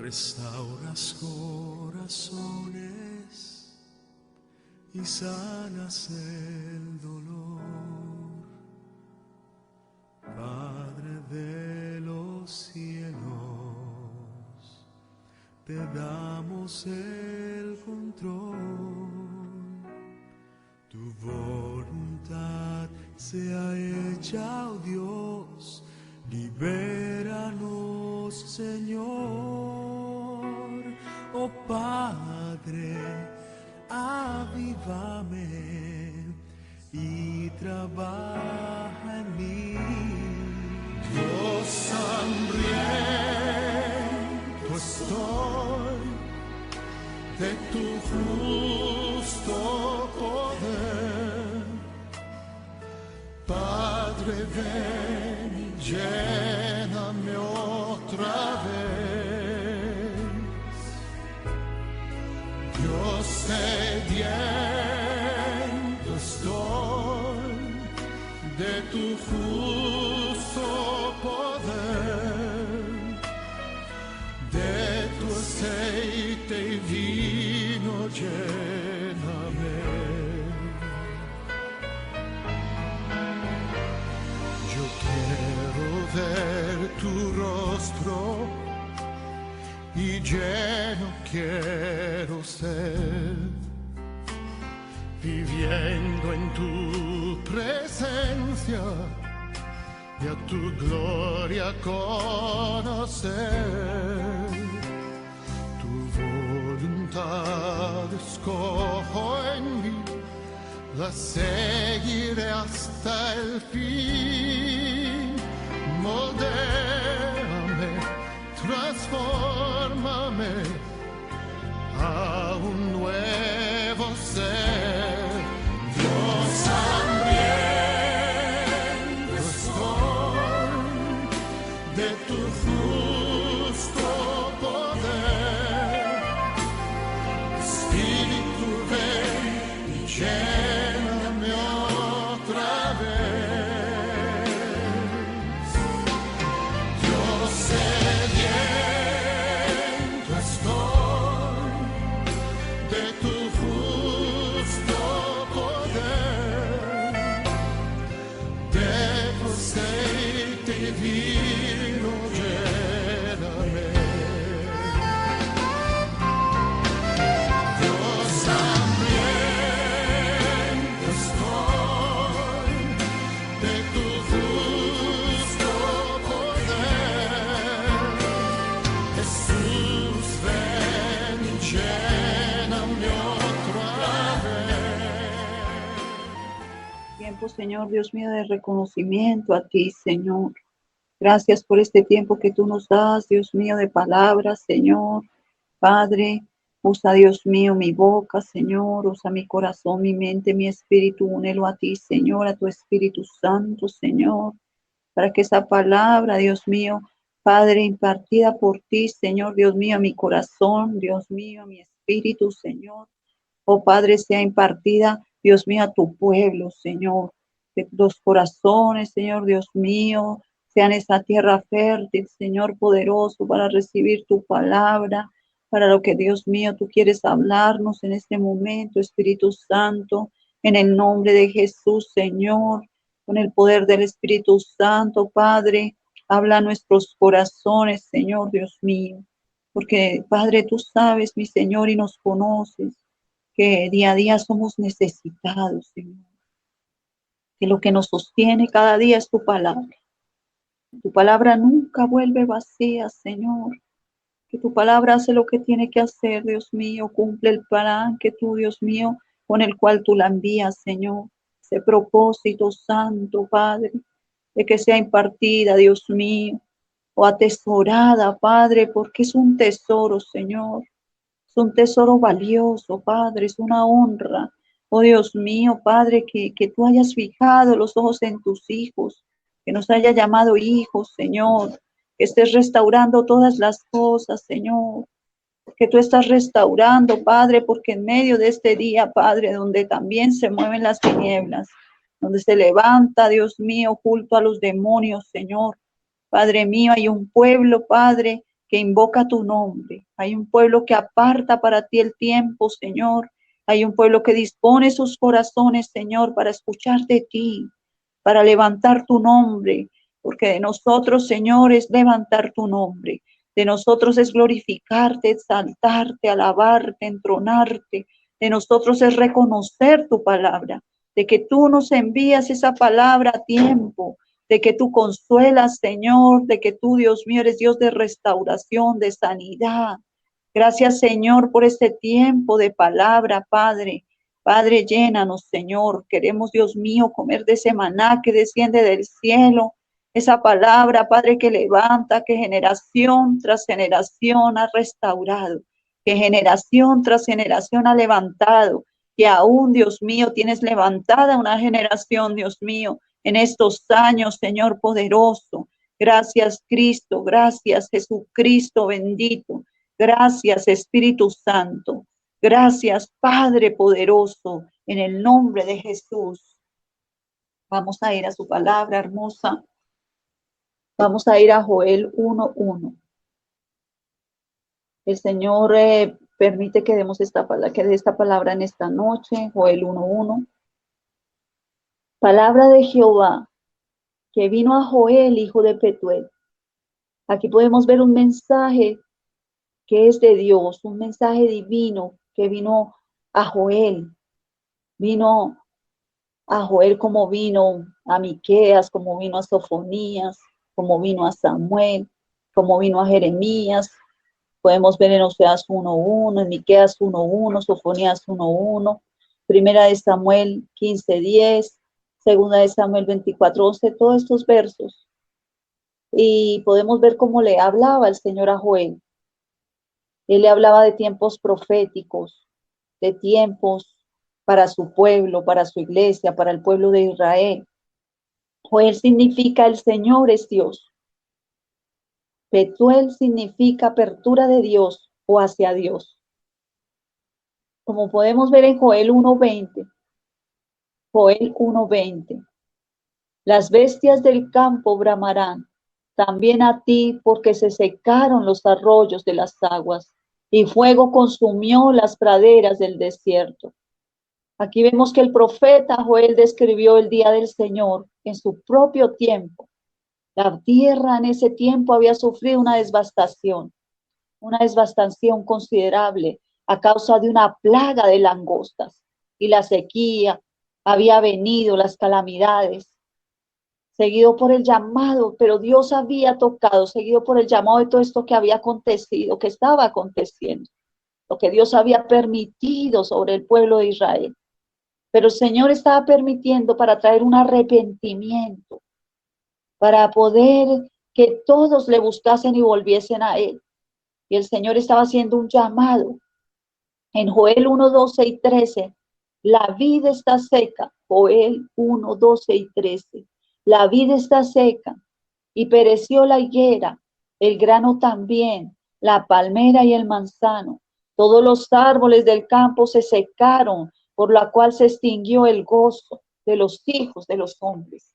Restauras corazones y sanas el dolor. Padre de los cielos, te damos el control. Tu voluntad sea hecha, oh Dios, libéranos, Señor. Oh Padre, avívame y trabaja en mí. Dios, hambriento estoy de tu justo poder. Padre, ven y lléname otra vez. Dios, sediento estoy de tu justo poder, de tu aceite y vino lléname. Yo quiero ver tu rostro y lleno quiero ser, viviendo en tu presencia y a tu gloria conocer. Tu voluntad escojo en mí, la seguiré hasta el fin. Moldéame, transfórmame a un nuevo ser. Dios, hambriento estoy de tu justo poder. Espíritu, ven y lléname otra vez. Dios, sediento estoy de tu justo poder, de tu aceite y vino lléname. Dios, hambriento estoy de tu justo poder. Jesús, ven y lléname otra vez. Tiempo, Señor Dios mío, de reconocimiento a ti, Señor. Gracias por este tiempo que tú nos das, Dios mío, de palabras, Señor. Padre, usa, Dios mío, mi boca, Señor. Usa mi corazón, mi mente, mi espíritu. Únelo a ti, Señor, a tu Espíritu Santo, Señor. Para que esa palabra, Dios mío, Padre, impartida por ti, Señor, Dios mío, a mi corazón, Dios mío, a mi espíritu, Señor. Oh Padre, sea impartida, Dios mío, a tu pueblo, Señor. Que los corazones, Señor, Dios mío, sean esa tierra fértil, Señor poderoso, para recibir tu palabra, para lo que, Dios mío, tú quieres hablarnos en este momento, Espíritu Santo, en el nombre de Jesús, Señor, con el poder del Espíritu Santo, Padre, habla a nuestros corazones, Señor, Dios mío, porque, Padre, tú sabes, mi Señor, y nos conoces, que día a día somos necesitados, Señor, que lo que nos sostiene cada día es tu palabra. Tu palabra nunca vuelve vacía, Señor. Que tu palabra hace lo que tiene que hacer, Dios mío. Cumple el plan que tú, Dios mío, con el cual tú la envías, Señor. Ese propósito santo, Padre, de que sea impartida, Dios mío, o atesorada, Padre, porque es un tesoro, Señor. Es un tesoro valioso, Padre, es una honra. Oh Dios mío, Padre, que tú hayas fijado los ojos en tus hijos, que nos haya llamado hijos, Señor, que estés restaurando todas las cosas, Señor, que tú estás restaurando, Padre, porque en medio de este día, Padre, donde también se mueven las tinieblas, donde se levanta, Dios mío, culto a los demonios, Señor, Padre mío, hay un pueblo, Padre, que invoca tu nombre. Hay un pueblo que aparta para ti el tiempo, Señor. Hay un pueblo que dispone sus corazones, Señor, para escuchar de ti, para levantar tu nombre, porque de nosotros, Señor, es levantar tu nombre. De nosotros es glorificarte, exaltarte, alabarte, entronarte. De nosotros es reconocer tu palabra, de que tú nos envías esa palabra a tiempo, de que tú consuelas, Señor, de que tú, Dios mío, eres Dios de restauración, de sanidad. Gracias, Señor, por este tiempo de palabra, Padre. Padre, llénanos, Señor. Queremos, Dios mío, comer de ese maná que desciende del cielo. Esa palabra, Padre, que levanta, que generación tras generación ha restaurado, que generación tras generación ha levantado, que aún, Dios mío, tienes levantada una generación, Dios mío, en estos años, Señor poderoso. Gracias, Cristo. Gracias, Jesucristo bendito. Gracias, Espíritu Santo. Gracias, Padre poderoso, en el nombre de Jesús. Vamos a ir a su palabra hermosa. Vamos a ir a Joel 1:1. El Señor permite que demos que dé esta palabra en esta noche. Joel 1:1. Palabra de Jehová que vino a Joel, hijo de Petuel. Aquí podemos ver un mensaje que es de Dios, un mensaje divino que vino a Joel. Vino a Joel como vino a Miqueas, como vino a Sofonías, como vino a Samuel, como vino a Jeremías. Podemos ver en Oseas 1:1, en Miqueas 1:1, Sofonías 1:1, Primera de Samuel 15:10, Segunda de Samuel 24:11, todos estos versos. Y podemos ver cómo le hablaba el Señor a Joel. Él le hablaba de tiempos proféticos, de tiempos para su pueblo, para su iglesia, para el pueblo de Israel. Joel significa el Señor es Dios. Petuel significa apertura de Dios o hacia Dios. Como podemos ver en Joel 1:20. Joel 1:20. Las bestias del campo bramarán, también a ti, porque se secaron los arroyos de las aguas, y fuego consumió las praderas del desierto. Aquí vemos que el profeta Joel describió el día del Señor en su propio tiempo. La tierra en ese tiempo había sufrido una devastación considerable a causa de una plaga de langostas, y la sequía había venido, las calamidades, seguido por el llamado, pero Dios había tocado, seguido por el llamado de todo esto que había acontecido, que estaba aconteciendo, lo que Dios había permitido sobre el pueblo de Israel. Pero el Señor estaba permitiendo para traer un arrepentimiento, para poder que todos le buscasen y volviesen a Él. Y el Señor estaba haciendo un llamado. En Joel 1:12 y 13, la vid está seca. Joel 1:12 y 13. La vid está seca y pereció la higuera, el grano también, la palmera y el manzano. Todos los árboles del campo se secaron, por la cual se extinguió el gozo de los hijos de los hombres.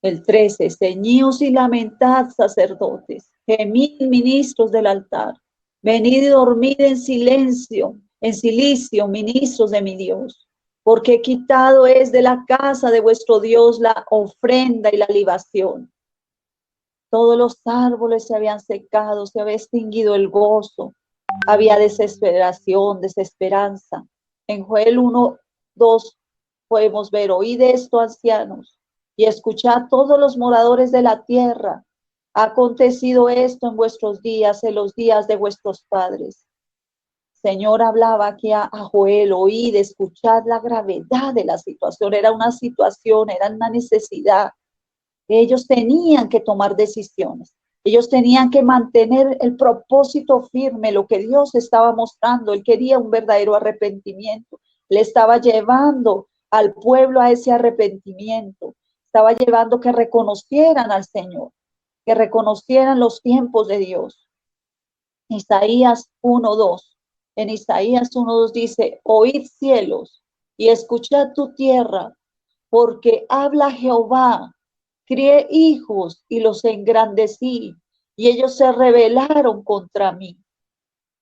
El 13, ceñíos y lamentad, sacerdotes, gemid, ministros del altar, venid y dormid en silicio, ministros de mi Dios, porque quitado es de la casa de vuestro Dios la ofrenda y la libación. Todos los árboles se habían secado, se había extinguido el gozo, había desesperación, desesperanza. En Joel 1:2 podemos ver, oíd esto, ancianos, y escuchad todos los moradores de la tierra. Ha acontecido esto en vuestros días, en los días de vuestros padres. Señor hablaba aquí a Joel, oíd, escuchad la gravedad de la situación. Era una situación, era una necesidad. Ellos tenían que tomar decisiones. Ellos tenían que mantener el propósito firme, lo que Dios estaba mostrando. Él quería un verdadero arrepentimiento. Le estaba llevando al pueblo a ese arrepentimiento. Estaba llevando que reconocieran al Señor, que reconocieran los tiempos de Dios. Isaías 1:2. En Isaías 1:2 dice, oíd cielos y escuchad tu tierra, porque habla Jehová, crié hijos y los engrandecí, y ellos se rebelaron contra mí.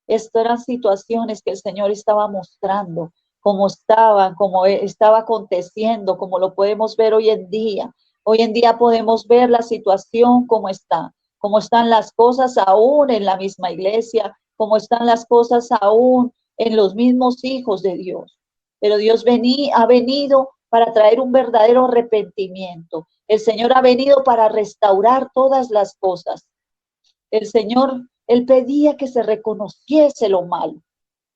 Estas eran situaciones que el Señor estaba mostrando, cómo estaban, cómo estaba aconteciendo, como lo podemos ver hoy en día. Hoy en día podemos ver la situación cómo están las cosas aún en la misma iglesia, cómo están las cosas aún en los mismos hijos de Dios. Pero Dios ha venido para traer un verdadero arrepentimiento. El Señor ha venido para restaurar todas las cosas. El Señor, Él pedía que se reconociese lo malo.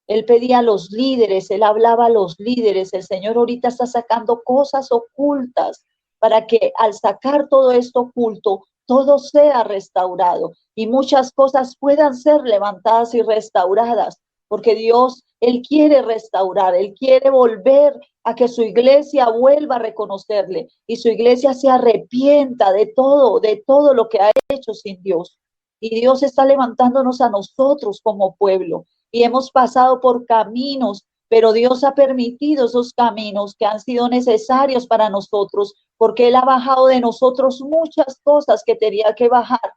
Él pedía a los líderes, Él hablaba a los líderes. El Señor ahorita está sacando cosas ocultas para que al sacar todo esto oculto, todo sea restaurado y muchas cosas puedan ser levantadas y restauradas, porque Dios, Él quiere restaurar, Él quiere volver a que su iglesia vuelva a reconocerle y su iglesia se arrepienta de todo lo que ha hecho sin Dios. Y Dios está levantándonos a nosotros como pueblo y hemos pasado por caminos, pero Dios ha permitido esos caminos que han sido necesarios para nosotros, porque Él ha bajado de nosotros muchas cosas que tenía que bajar,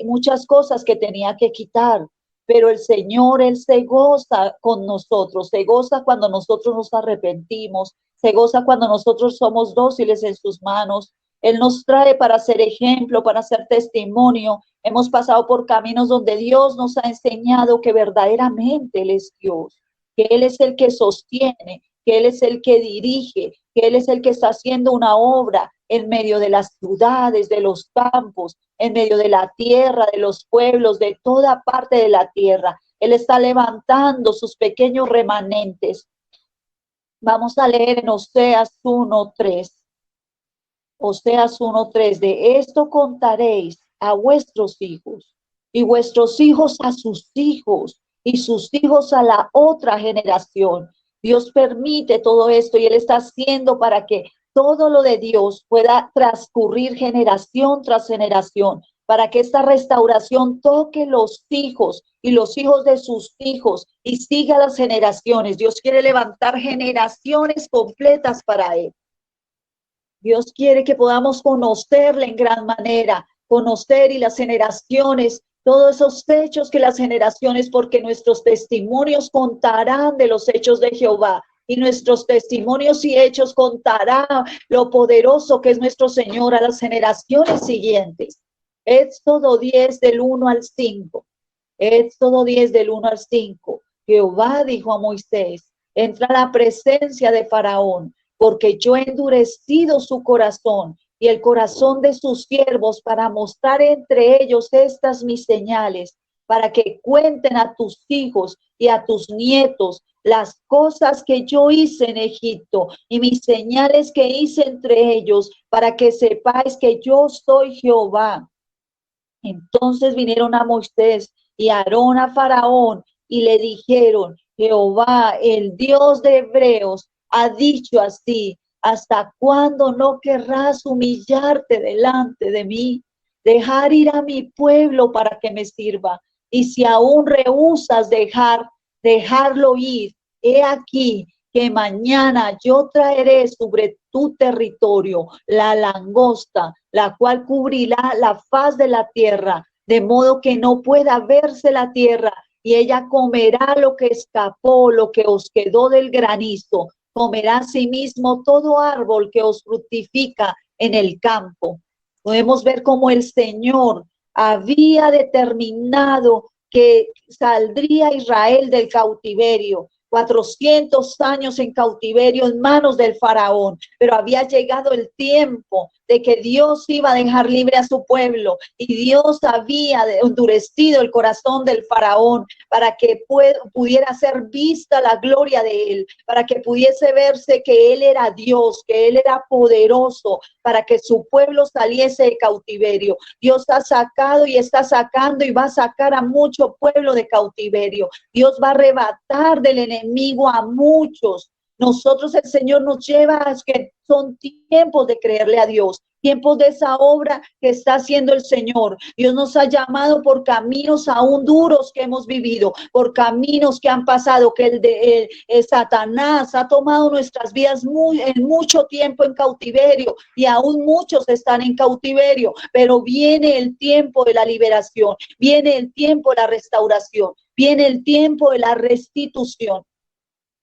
muchas cosas que tenía que quitar. Pero el Señor, Él se goza con nosotros, se goza cuando nosotros nos arrepentimos, se goza cuando nosotros somos dóciles en sus manos. Él nos trae para ser ejemplo, para ser testimonio. Hemos pasado por caminos donde Dios nos ha enseñado que verdaderamente Él es Dios, que Él es el que sostiene, que Él es el que dirige, que Él es el que está haciendo una obra en medio de las ciudades, de los campos, en medio de la tierra, de los pueblos, de toda parte de la tierra. Él está levantando sus pequeños remanentes. Vamos a leer en Oseas 1:3. Oseas 1:3, de esto contaréis a vuestros hijos, y vuestros hijos a sus hijos, y sus hijos a la otra generación. Dios permite todo esto y Él está haciendo para que todo lo de Dios pueda transcurrir generación tras generación, para que esta restauración toque los hijos y los hijos de sus hijos y siga las generaciones. Dios quiere levantar generaciones completas para Él. Dios quiere que podamos conocerle en gran manera, conocer y las generaciones, todos esos hechos que las generaciones, porque nuestros testimonios contarán de los hechos de Jehová y nuestros testimonios y hechos contarán lo poderoso que es nuestro Señor a las generaciones siguientes. Éxodo 10 del 1 al 5. Éxodo 10 del 1 al 5. Jehová dijo a Moisés, entra a la presencia de Faraón, porque yo he endurecido su corazón y el corazón de sus siervos para mostrar entre ellos estas mis señales, para que cuenten a tus hijos y a tus nietos las cosas que yo hice en Egipto y mis señales que hice entre ellos, para que sepáis que yo soy Jehová. Entonces vinieron a Moisés y a Aarón a Faraón y le dijeron, Jehová, el Dios de Hebreos, ha dicho así, ¿hasta cuándo no querrás humillarte delante de mí? Dejar ir a mi pueblo para que me sirva. Y si aún rehusas dejarlo ir, he aquí que mañana yo traeré sobre tu territorio la langosta, la cual cubrirá la faz de la tierra, de modo que no pueda verse la tierra, y ella comerá lo que escapó, lo que os quedó del granizo. Comerá asimismo todo árbol que os fructifica en el campo. Podemos ver cómo el Señor había determinado que saldría Israel del cautiverio. 400 años en cautiverio en manos del faraón, pero había llegado el tiempo de que Dios iba a dejar libre a su pueblo y Dios había endurecido el corazón del faraón para que pudiera ser vista la gloria de él, para que pudiese verse que él era Dios, que él era poderoso, para que su pueblo saliese de cautiverio. Dios ha sacado y está sacando y va a sacar a mucho pueblo de cautiverio. Dios va a arrebatar del enemigo a muchos. Nosotros, el Señor nos lleva a que son tiempos de creerle a Dios, tiempos de esa obra que está haciendo el Señor. Dios nos ha llamado por caminos aún duros que hemos vivido, por caminos que han pasado, que Satanás ha tomado nuestras vidas en mucho tiempo en cautiverio, y aún muchos están en cautiverio, pero viene el tiempo de la liberación, viene el tiempo de la restauración, viene el tiempo de la restitución.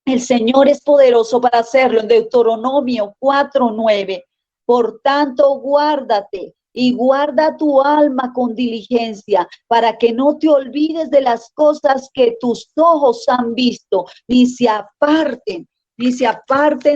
El Señor es poderoso para hacerlo. En Deuteronomio 4:9. Por tanto, guárdate y guarda tu alma con diligencia, para que no te olvides de las cosas que tus ojos han visto, ni se aparten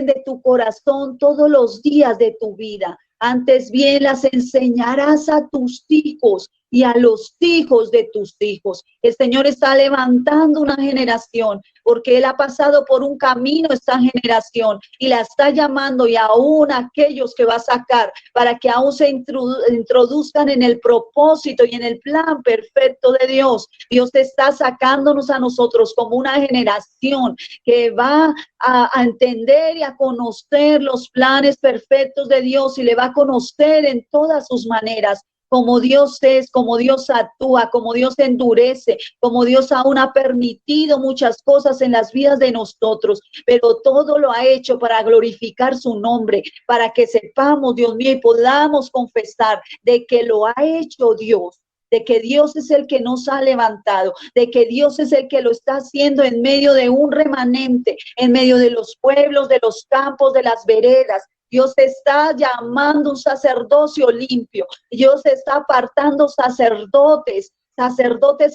de tu corazón todos los días de tu vida. Antes bien las enseñarás a tus hijos y a los hijos de tus hijos. El Señor está levantando una generación, porque Él ha pasado por un camino esta generación y la está llamando, y aún aquellos que va a sacar para que aún se introduzcan en el propósito y en el plan perfecto de Dios. Dios está sacándonos a nosotros como una generación que va a entender y a conocer los planes perfectos de Dios, y le va a conocer en todas sus maneras, como Dios es, como Dios actúa, como Dios endurece, como Dios aún ha permitido muchas cosas en las vidas de nosotros, pero todo lo ha hecho para glorificar su nombre, para que sepamos, Dios mío, y podamos confesar de que lo ha hecho Dios, de que Dios es el que nos ha levantado, de que Dios es el que lo está haciendo en medio de un remanente, en medio de los pueblos, de los campos, de las veredas. Dios está llamando un sacerdocio limpio. Dios está apartando sacerdotes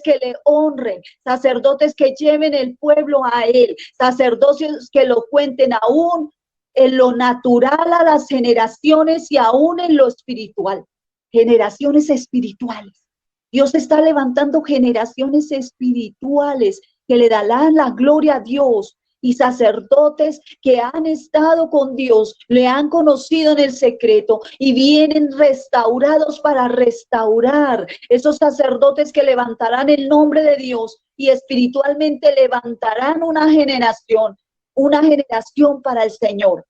que le honren, sacerdotes que lleven el pueblo a Él, sacerdotes que lo cuenten aún en lo natural a las generaciones y aún en lo espiritual. Generaciones espirituales. Dios está levantando generaciones espirituales que le darán la gloria a Dios, y sacerdotes que han estado con Dios, le han conocido en el secreto y vienen restaurados para restaurar. Esos sacerdotes que levantarán el nombre de Dios y espiritualmente levantarán una generación para el Señor.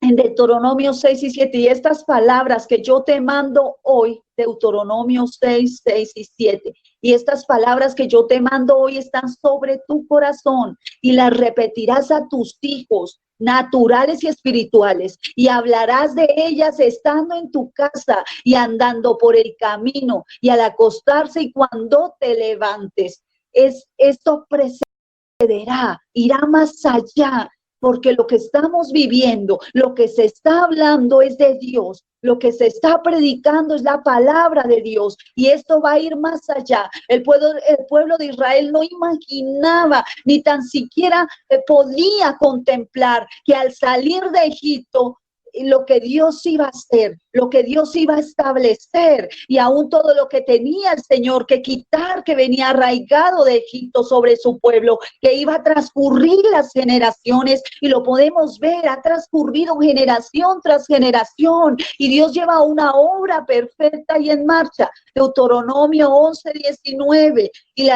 En Deuteronomio 6:7, y estas palabras que yo te mando hoy, Deuteronomio 6:6-7, y estas palabras que yo te mando hoy están sobre tu corazón, y las repetirás a tus hijos, naturales y espirituales, y hablarás de ellas estando en tu casa y andando por el camino y al acostarse y cuando te levantes. Esto precederá, irá más allá, porque lo que estamos viviendo, lo que se está hablando es de Dios, lo que se está predicando es la palabra de Dios, y esto va a ir más allá. El pueblo de Israel no imaginaba, ni tan siquiera podía contemplar que al salir de Egipto, lo que Dios iba a hacer, lo que Dios iba a establecer, y aún todo lo que tenía el Señor que quitar, que venía arraigado de Egipto sobre su pueblo, que iba a transcurrir las generaciones, y lo podemos ver, ha transcurrido generación tras generación, y Dios lleva una obra perfecta y en marcha. Deuteronomio 11:19, y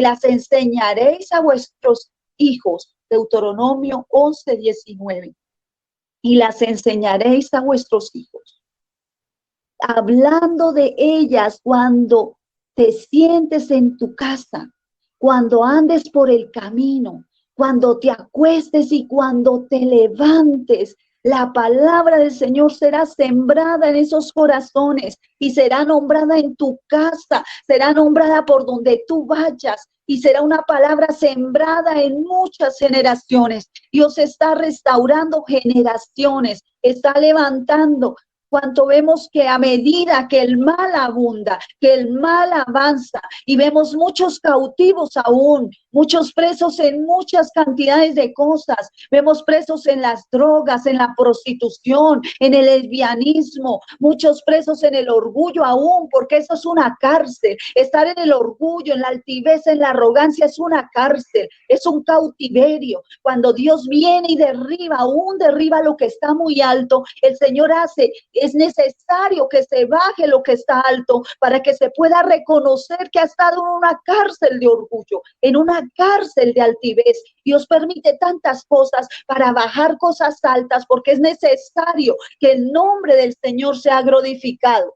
las enseñaréis a vuestros hijos. Deuteronomio 11:19. Y las enseñaréis a vuestros hijos, hablando de ellas cuando te sientes en tu casa, cuando andes por el camino, cuando te acuestes y cuando te levantes. La palabra del Señor será sembrada en esos corazones y será nombrada en tu casa, será nombrada por donde tú vayas, y será una palabra sembrada en muchas generaciones. Dios está restaurando generaciones, está levantando. Cuanto vemos que a medida que el mal abunda, que el mal avanza, y vemos muchos cautivos aún, muchos presos en muchas cantidades de cosas, vemos presos en las drogas, en la prostitución, en el lesbianismo, muchos presos en el orgullo aún, porque eso es una cárcel. Estar en el orgullo, en la altivez, en la arrogancia es una cárcel, es un cautiverio. Cuando Dios viene y derriba, aún derriba lo que está muy alto, el Señor hace, es necesario que se baje lo que está alto para que se pueda reconocer que ha estado en una cárcel de orgullo, en una una cárcel de altivez. Dios permite tantas cosas para bajar cosas altas, porque es necesario que el nombre del Señor sea glorificado.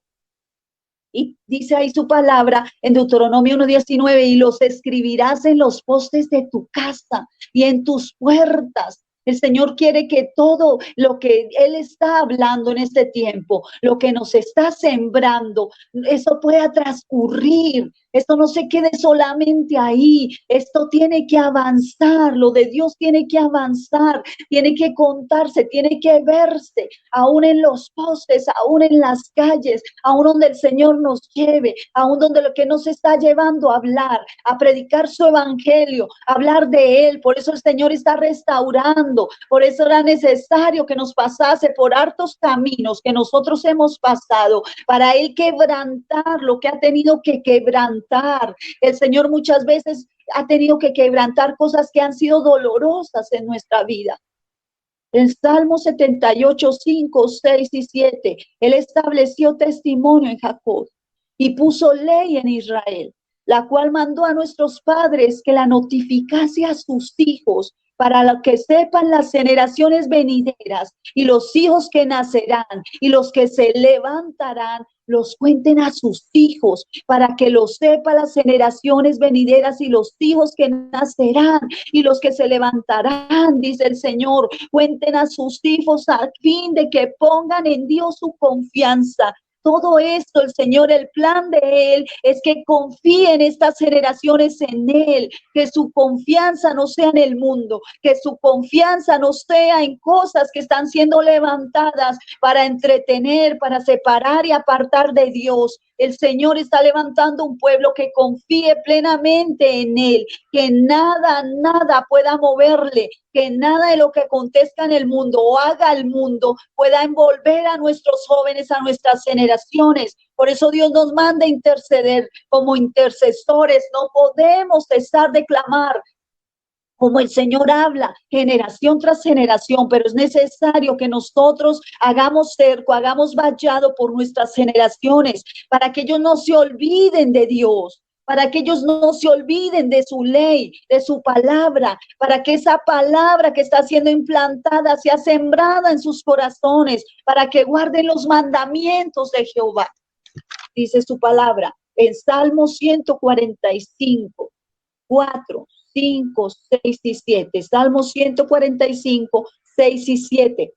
Y dice ahí su palabra en Deuteronomio 1:19, y los escribirás en los postes de tu casa y en tus puertas. El Señor quiere que todo lo que Él está hablando en este tiempo, lo que nos está sembrando, eso pueda transcurrir. Esto no se quede solamente ahí. Esto tiene que avanzar. Lo de Dios tiene que avanzar, tiene que contarse, tiene que verse, aún en los postes, aún en las calles, aún donde el Señor nos lleve, aún donde lo que nos está llevando a hablar, a predicar su evangelio, a hablar de Él. Por eso el Señor está restaurando. Por eso era necesario que nos pasase por hartos caminos que nosotros hemos pasado, para Él quebrantar lo que ha tenido que quebrantar. El Señor muchas veces ha tenido que quebrantar cosas que han sido dolorosas en nuestra vida. En Salmo 78, 5, 6 y 7, Él estableció testimonio en Jacob y puso ley en Israel, la cual mandó a nuestros padres que la notificase a sus hijos, para que sepan las generaciones venideras y los hijos que nacerán y los que se levantarán, los cuenten a sus hijos, para que lo sepan las generaciones venideras y los hijos que nacerán y los que se levantarán, dice el Señor. Cuenten a sus hijos a fin de que pongan en Dios su confianza. Todo esto, el Señor, el plan de Él es que confíen estas generaciones en Él, que su confianza no sea en el mundo, que su confianza no sea en cosas que están siendo levantadas para entretener, para separar y apartar de Dios. El Señor está levantando un pueblo que confíe plenamente en Él, que nada pueda moverle, que nada de lo que acontezca en el mundo o haga el mundo pueda envolver a nuestros jóvenes, a nuestras generaciones. Por eso Dios nos manda a interceder como intercesores. No podemos cesar de clamar, como el Señor habla, generación tras generación, pero es necesario que nosotros hagamos cerco, hagamos vallado por nuestras generaciones, para que ellos no se olviden de Dios, para que ellos no se olviden de su ley, de su palabra, para que esa palabra que está siendo implantada sea sembrada en sus corazones, para que guarden los mandamientos de Jehová. Dice su palabra en Salmo 145, 4, 5, 6 y 7. Salmo 145, 6 y 7.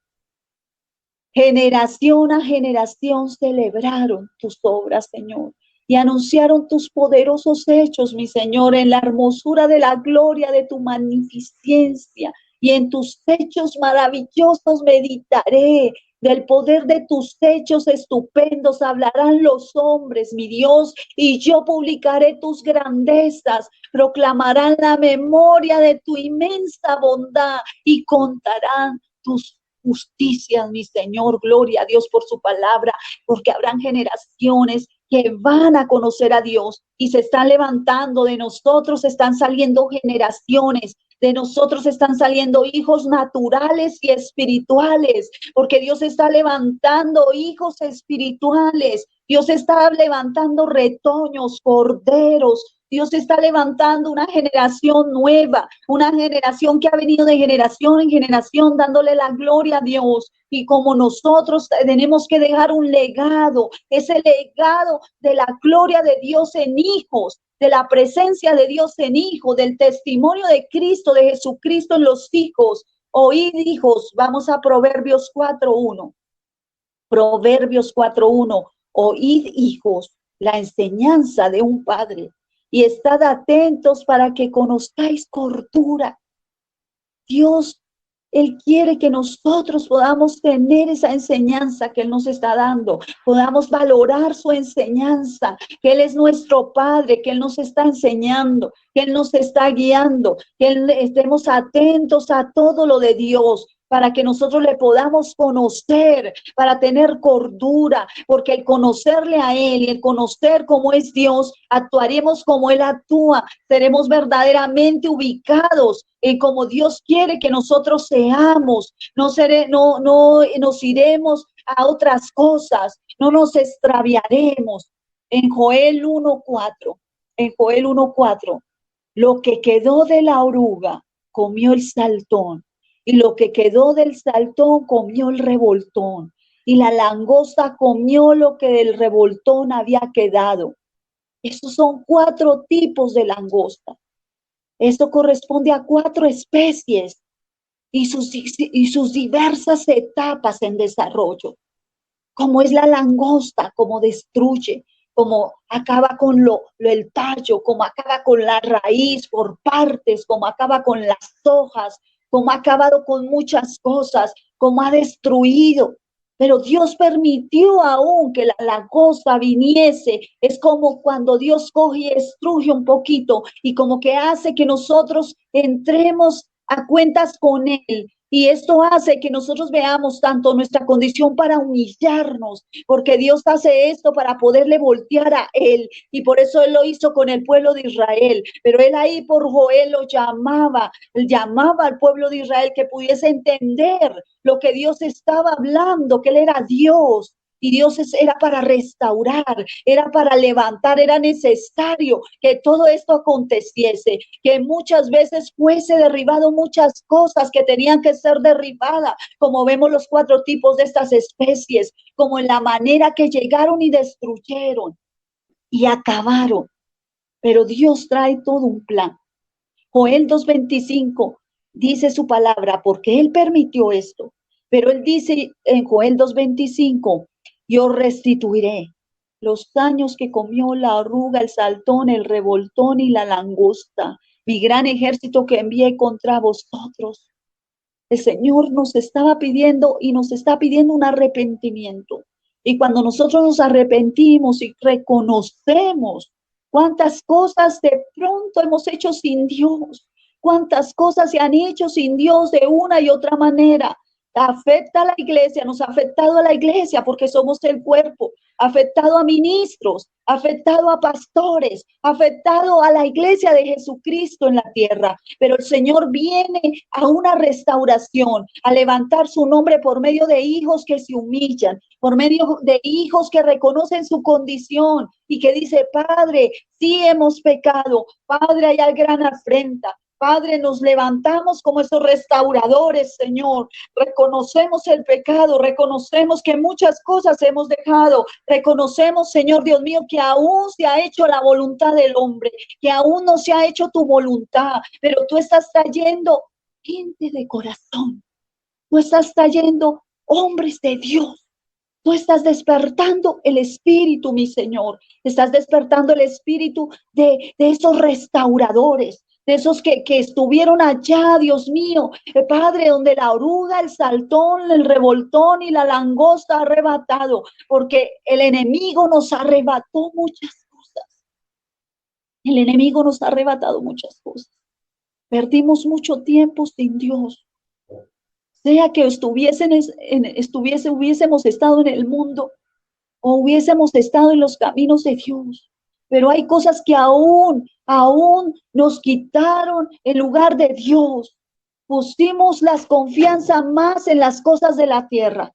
Generación a generación celebraron tus obras, Señor, y anunciaron tus poderosos hechos, mi Señor, en la hermosura de la gloria de tu magnificencia, y en tus hechos maravillosos meditaré. Del poder de tus hechos estupendos hablarán los hombres, mi Dios, y yo publicaré tus grandezas. Proclamarán la memoria de tu inmensa bondad y contarán tus justicias, mi Señor. Gloria a Dios por su palabra, porque habrán generaciones que van a conocer a Dios y se están levantando. De nosotros están saliendo generaciones, de nosotros están saliendo hijos naturales y espirituales, porque Dios está levantando hijos espirituales. Dios está levantando retoños, corderos. Dios está levantando una generación nueva, una generación que ha venido de generación en generación dándole la gloria a Dios. Y como nosotros tenemos que dejar un legado, ese legado de la gloria de Dios en hijos, de la presencia de Dios en hijos, del testimonio de Cristo, de Jesucristo en los hijos. Oíd, hijos, vamos a Proverbios 4:1. Proverbios 4:1. Oíd, hijos, la enseñanza de un padre, y estad atentos para que conozcáis cordura. Dios, Él quiere que nosotros podamos tener esa enseñanza que Él nos está dando, podamos valorar su enseñanza, que Él es nuestro Padre, que Él nos está enseñando, que Él nos está guiando, que estemos atentos a todo lo de Dios, para que nosotros le podamos conocer, para tener cordura, porque el conocerle a Él y el conocer cómo es Dios, actuaremos como Él actúa, seremos verdaderamente ubicados en como Dios quiere que nosotros seamos. No nos iremos a otras cosas, no nos extraviaremos. En Joel 1:4, Lo que quedó de la oruga comió el saltón, y lo que quedó del saltón comió el revoltón, y la langosta comió lo que del revoltón había quedado. Esos son 4 tipos de langosta. Esto corresponde a 4 especies y sus diversas etapas en desarrollo. Como es la langosta, como destruye, como acaba con el tallo, como acaba con la raíz por partes, como acaba con las hojas, como ha acabado con muchas cosas, como ha destruido. Pero Dios permitió aún que la langosta viniese. Es como cuando Dios coge y destruye un poquito y como que hace que nosotros entremos a cuentas con Él. Y esto hace que nosotros veamos tanto nuestra condición para humillarnos, porque Dios hace esto para poderle voltear a Él. Y por eso Él lo hizo con el pueblo de Israel. Pero Él ahí por Joel lo llamaba al pueblo de Israel que pudiese entender lo que Dios estaba hablando, que Él era Dios. Y Dios era para restaurar, era para levantar, era necesario que todo esto aconteciese, que muchas veces fuese derribado muchas cosas que tenían que ser derribadas, como vemos los 4 tipos de estas especies, como en la manera que llegaron y destruyeron y acabaron. Pero Dios trae todo un plan. Joel 2:25 dice su palabra, porque Él permitió esto. Pero Él dice en Joel 2:25, yo restituiré los años que comió la oruga, el saltón, el revoltón y la langosta, mi gran ejército que envié contra vosotros. El Señor nos estaba pidiendo y nos está pidiendo un arrepentimiento. Y cuando nosotros nos arrepentimos y reconocemos cuántas cosas de pronto hemos hecho sin Dios, cuántas cosas se han hecho sin Dios de una y otra manera, afecta a la iglesia, nos ha afectado a la iglesia porque somos el cuerpo, ha afectado a ministros, ha afectado a pastores, ha afectado a la iglesia de Jesucristo en la tierra. Pero el Señor viene a una restauración, a levantar su nombre por medio de hijos que se humillan, por medio de hijos que reconocen su condición y que dice, Padre, sí hemos pecado, Padre, hay gran afrenta. Padre, nos levantamos como esos restauradores, Señor. Reconocemos el pecado, reconocemos que muchas cosas hemos dejado. Reconocemos, Señor Dios mío, que aún se ha hecho la voluntad del hombre, que aún no se ha hecho tu voluntad, pero tú estás trayendo gente de corazón. Tú estás trayendo hombres de Dios. Tú estás despertando el espíritu, mi Señor. Estás despertando el espíritu de esos restauradores, de esos que estuvieron allá, Dios mío, Padre, donde la oruga, el saltón, el revoltón y la langosta ha arrebatado, porque el enemigo nos arrebató muchas cosas. El enemigo nos ha arrebatado muchas cosas. Perdimos mucho tiempo sin Dios. Sea que hubiésemos estado en el mundo o hubiésemos estado en los caminos de Dios. Pero hay cosas que aún nos quitaron el lugar de Dios. Pusimos las confianzas más en las cosas de la tierra.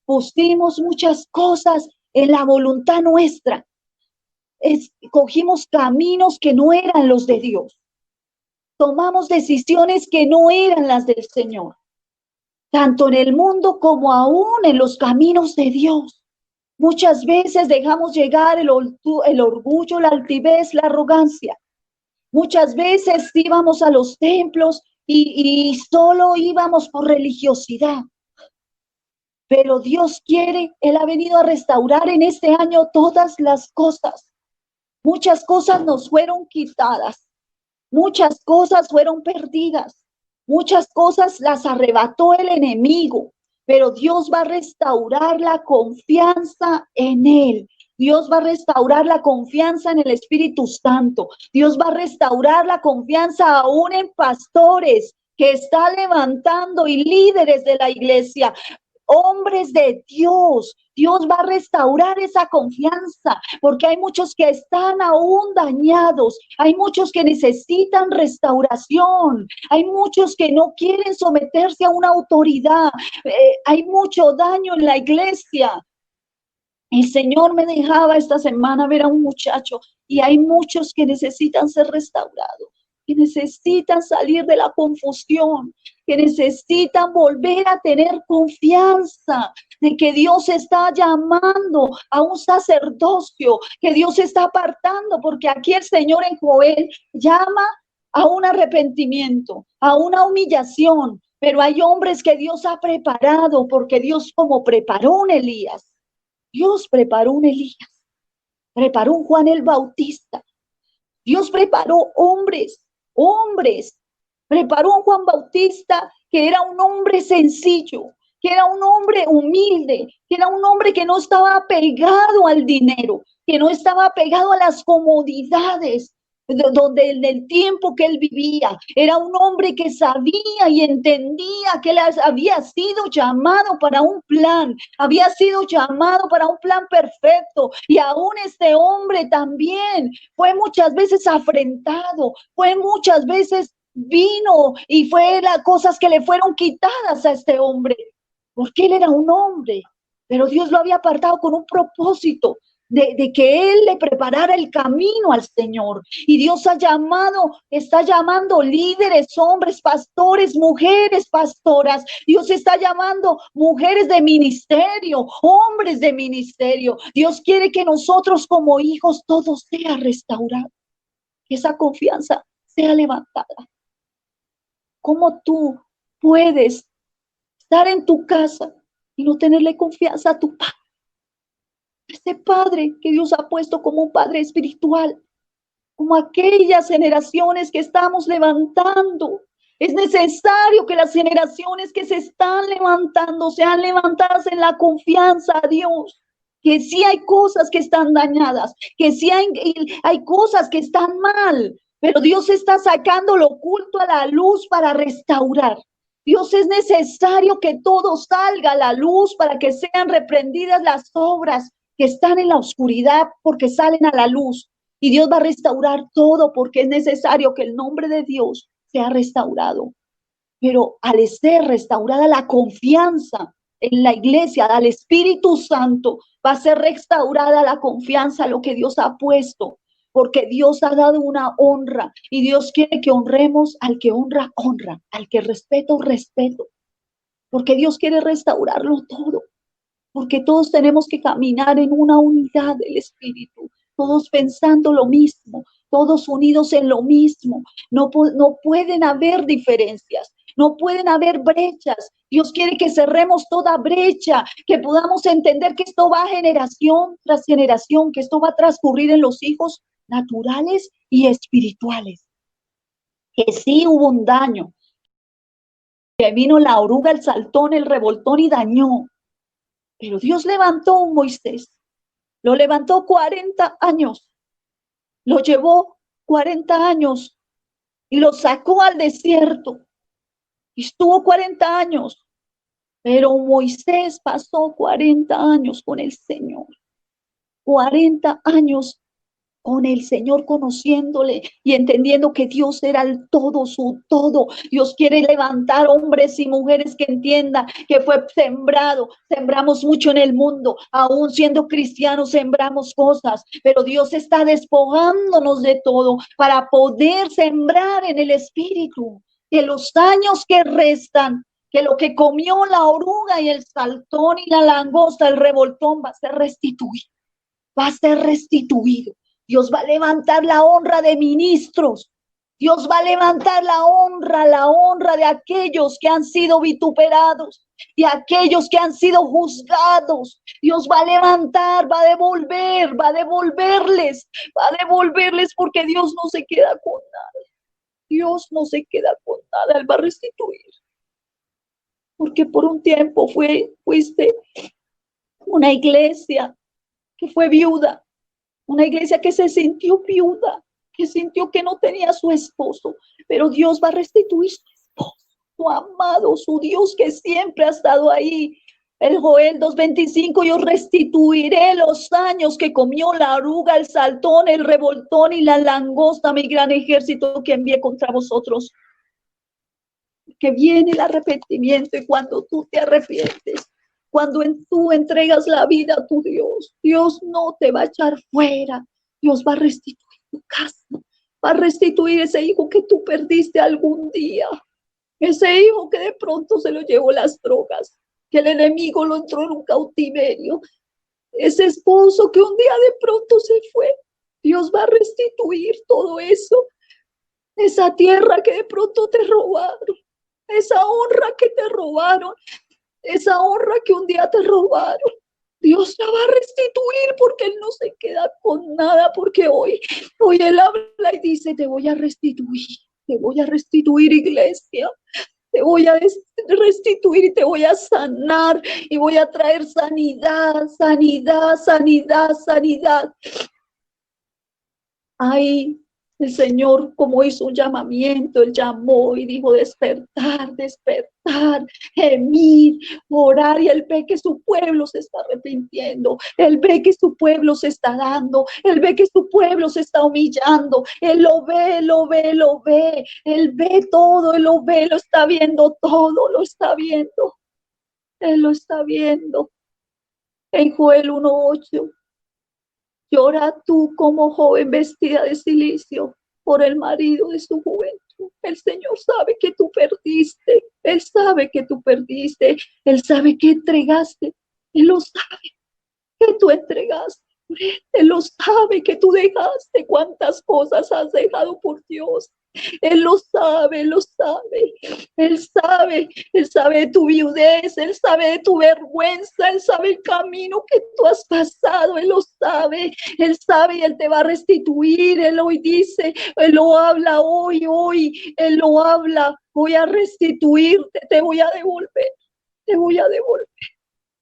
Pusimos muchas cosas en la voluntad nuestra. Cogimos caminos que no eran los de Dios. Tomamos decisiones que no eran las del Señor. Tanto en el mundo como aún en los caminos de Dios. Muchas veces dejamos llegar el orgullo, la altivez, la arrogancia. Muchas veces íbamos a los templos y solo íbamos por religiosidad. Pero Dios quiere, Él ha venido a restaurar en este año todas las cosas. Muchas cosas nos fueron quitadas. Muchas cosas fueron perdidas. Muchas cosas las arrebató el enemigo. Pero Dios va a restaurar la confianza en Él. Dios va a restaurar la confianza en el Espíritu Santo. Dios va a restaurar la confianza aún en pastores que está levantando y líderes de la iglesia. Hombres de Dios, Dios va a restaurar esa confianza, porque hay muchos que están aún dañados, hay muchos que necesitan restauración, hay muchos que no quieren someterse a una autoridad, hay mucho daño en la iglesia. El Señor me dejaba esta semana ver a un muchacho y hay muchos que necesitan ser restaurados. que necesitan salir de la confusión, que necesitan volver a tener confianza de que Dios está llamando a un sacerdocio, que Dios está apartando, porque aquí el Señor en Joel llama a un arrepentimiento, a una humillación, pero hay hombres que Dios ha preparado, porque Dios como preparó un Elías, Dios preparó un Elías, preparó un Juan el Bautista, Dios preparó hombres, preparó un Juan Bautista que era un hombre sencillo, que era un hombre humilde, que era un hombre que no estaba apegado al dinero, que no estaba apegado a las comodidades, donde en el tiempo que él vivía, era un hombre que sabía y entendía que él había sido llamado para un plan, había sido llamado para un plan perfecto, y aún este hombre también fue muchas veces afrentado, fue muchas veces vino y fue las cosas que le fueron quitadas a este hombre, porque él era un hombre, pero Dios lo había apartado con un propósito de que él le preparara el camino al Señor. Y Dios está llamando líderes, hombres, pastores, mujeres pastoras. Dios está llamando mujeres de ministerio, hombres de ministerio. Dios quiere que nosotros como hijos todo sea restaurado, que esa confianza sea levantada. ¿Cómo tú puedes estar en tu casa y no tenerle confianza a tu padre? Ese padre que Dios ha puesto como un padre espiritual, como aquellas generaciones que estamos levantando. Es necesario que las generaciones que se están levantando sean levantadas en la confianza a Dios. Que sí hay cosas que están dañadas, que sí hay cosas que están mal, pero Dios está sacando lo oculto a la luz para restaurar. Dios, es necesario que todo salga a la luz para que sean reprendidas las obras que están en la oscuridad, porque salen a la luz. Y Dios va a restaurar todo, porque es necesario que el nombre de Dios sea restaurado. Pero al ser restaurada la confianza en la iglesia, al Espíritu Santo, va a ser restaurada la confianza a lo que Dios ha puesto, porque Dios ha dado una honra y Dios quiere que honremos al que honra, honra, al que respeto, respeto, porque Dios quiere restaurarlo todo. Porque todos tenemos que caminar en una unidad del Espíritu, todos pensando lo mismo, todos unidos en lo mismo. No pueden haber diferencias, no pueden haber brechas. Dios quiere que cerremos toda brecha, que podamos entender que esto va generación tras generación, que esto va a transcurrir en los hijos naturales y espirituales. Que sí hubo un daño, que vino la oruga, el saltón, el revoltón y dañó. Pero Dios levantó a un Moisés, lo levantó 40 años, lo llevó 40 años y lo sacó al desierto. Y estuvo 40 años, pero Moisés pasó 40 años con el Señor, 40 años con el Señor, conociéndole y entendiendo que Dios era el todo, su todo. Dios quiere levantar hombres y mujeres que entiendan que fue sembramos mucho en el mundo, aún siendo cristianos sembramos cosas, pero Dios está despojándonos de todo para poder sembrar en el Espíritu, que los años que restan, que lo que comió la oruga y el saltón y la langosta, el revoltón, va a ser restituido, va a ser restituido. Dios va a levantar la honra de ministros. Dios va a levantar la honra de aquellos que han sido vituperados, de aquellos que han sido juzgados. Dios va a levantar, va a devolverles porque Dios no se queda con nada. Dios no se queda con nada, Él va a restituir. Porque por un tiempo fuiste una iglesia que fue viuda. Una iglesia que se sintió viuda, que sintió que no tenía su esposo, pero Dios va a restituir su esposo, su amado, su Dios que siempre ha estado ahí. El Joel 2:25, yo restituiré los años que comió la oruga, el saltón, el revoltón y la langosta, mi gran ejército que envié contra vosotros. Que viene el arrepentimiento, y cuando tú te arrepientes, cuando tú entregas la vida a tu Dios, Dios no te va a echar fuera. Dios va a restituir tu casa, a restituir ese hijo que tú perdiste algún día. Ese hijo que de pronto se lo llevó las drogas, que el enemigo lo entró en un cautiverio. Ese esposo que un día de pronto se fue. Dios va a restituir todo eso. Esa tierra que de pronto te robaron. Esa honra que te robaron. Esa honra que un día te robaron. Dios la va a restituir porque Él no se queda con nada. Porque hoy Él habla y dice, te voy a restituir. Te voy a restituir, iglesia. Te voy a restituir y te voy a sanar y voy a traer sanidad, sanidad, sanidad, sanidad. Ahí el Señor, como hizo un llamamiento, Él llamó y dijo, despertar, despertar, gemir, orar, y Él ve que su pueblo se está arrepintiendo, Él ve que su pueblo se está dando, Él ve que su pueblo se está humillando, Él lo ve, lo ve, lo ve, Él ve todo, Él lo ve, lo está viendo todo, lo está viendo, Él lo está viendo. En Joel 1:8. Llora tú como joven vestida de cilicio por el marido de su juventud. El Señor sabe que tú perdiste. Él sabe que tú perdiste. Él sabe que entregaste. Él lo sabe que tú entregaste. Él lo sabe que tú dejaste. Cuántas cosas has dejado por Dios. Él lo sabe, Él lo sabe. Él sabe de tu viudez, Él sabe de tu vergüenza, Él sabe el camino que tú has pasado, Él lo sabe y Él te va a restituir. Él hoy dice, Él lo habla hoy, Él lo habla, voy a restituirte, te voy a devolver, te voy a devolver,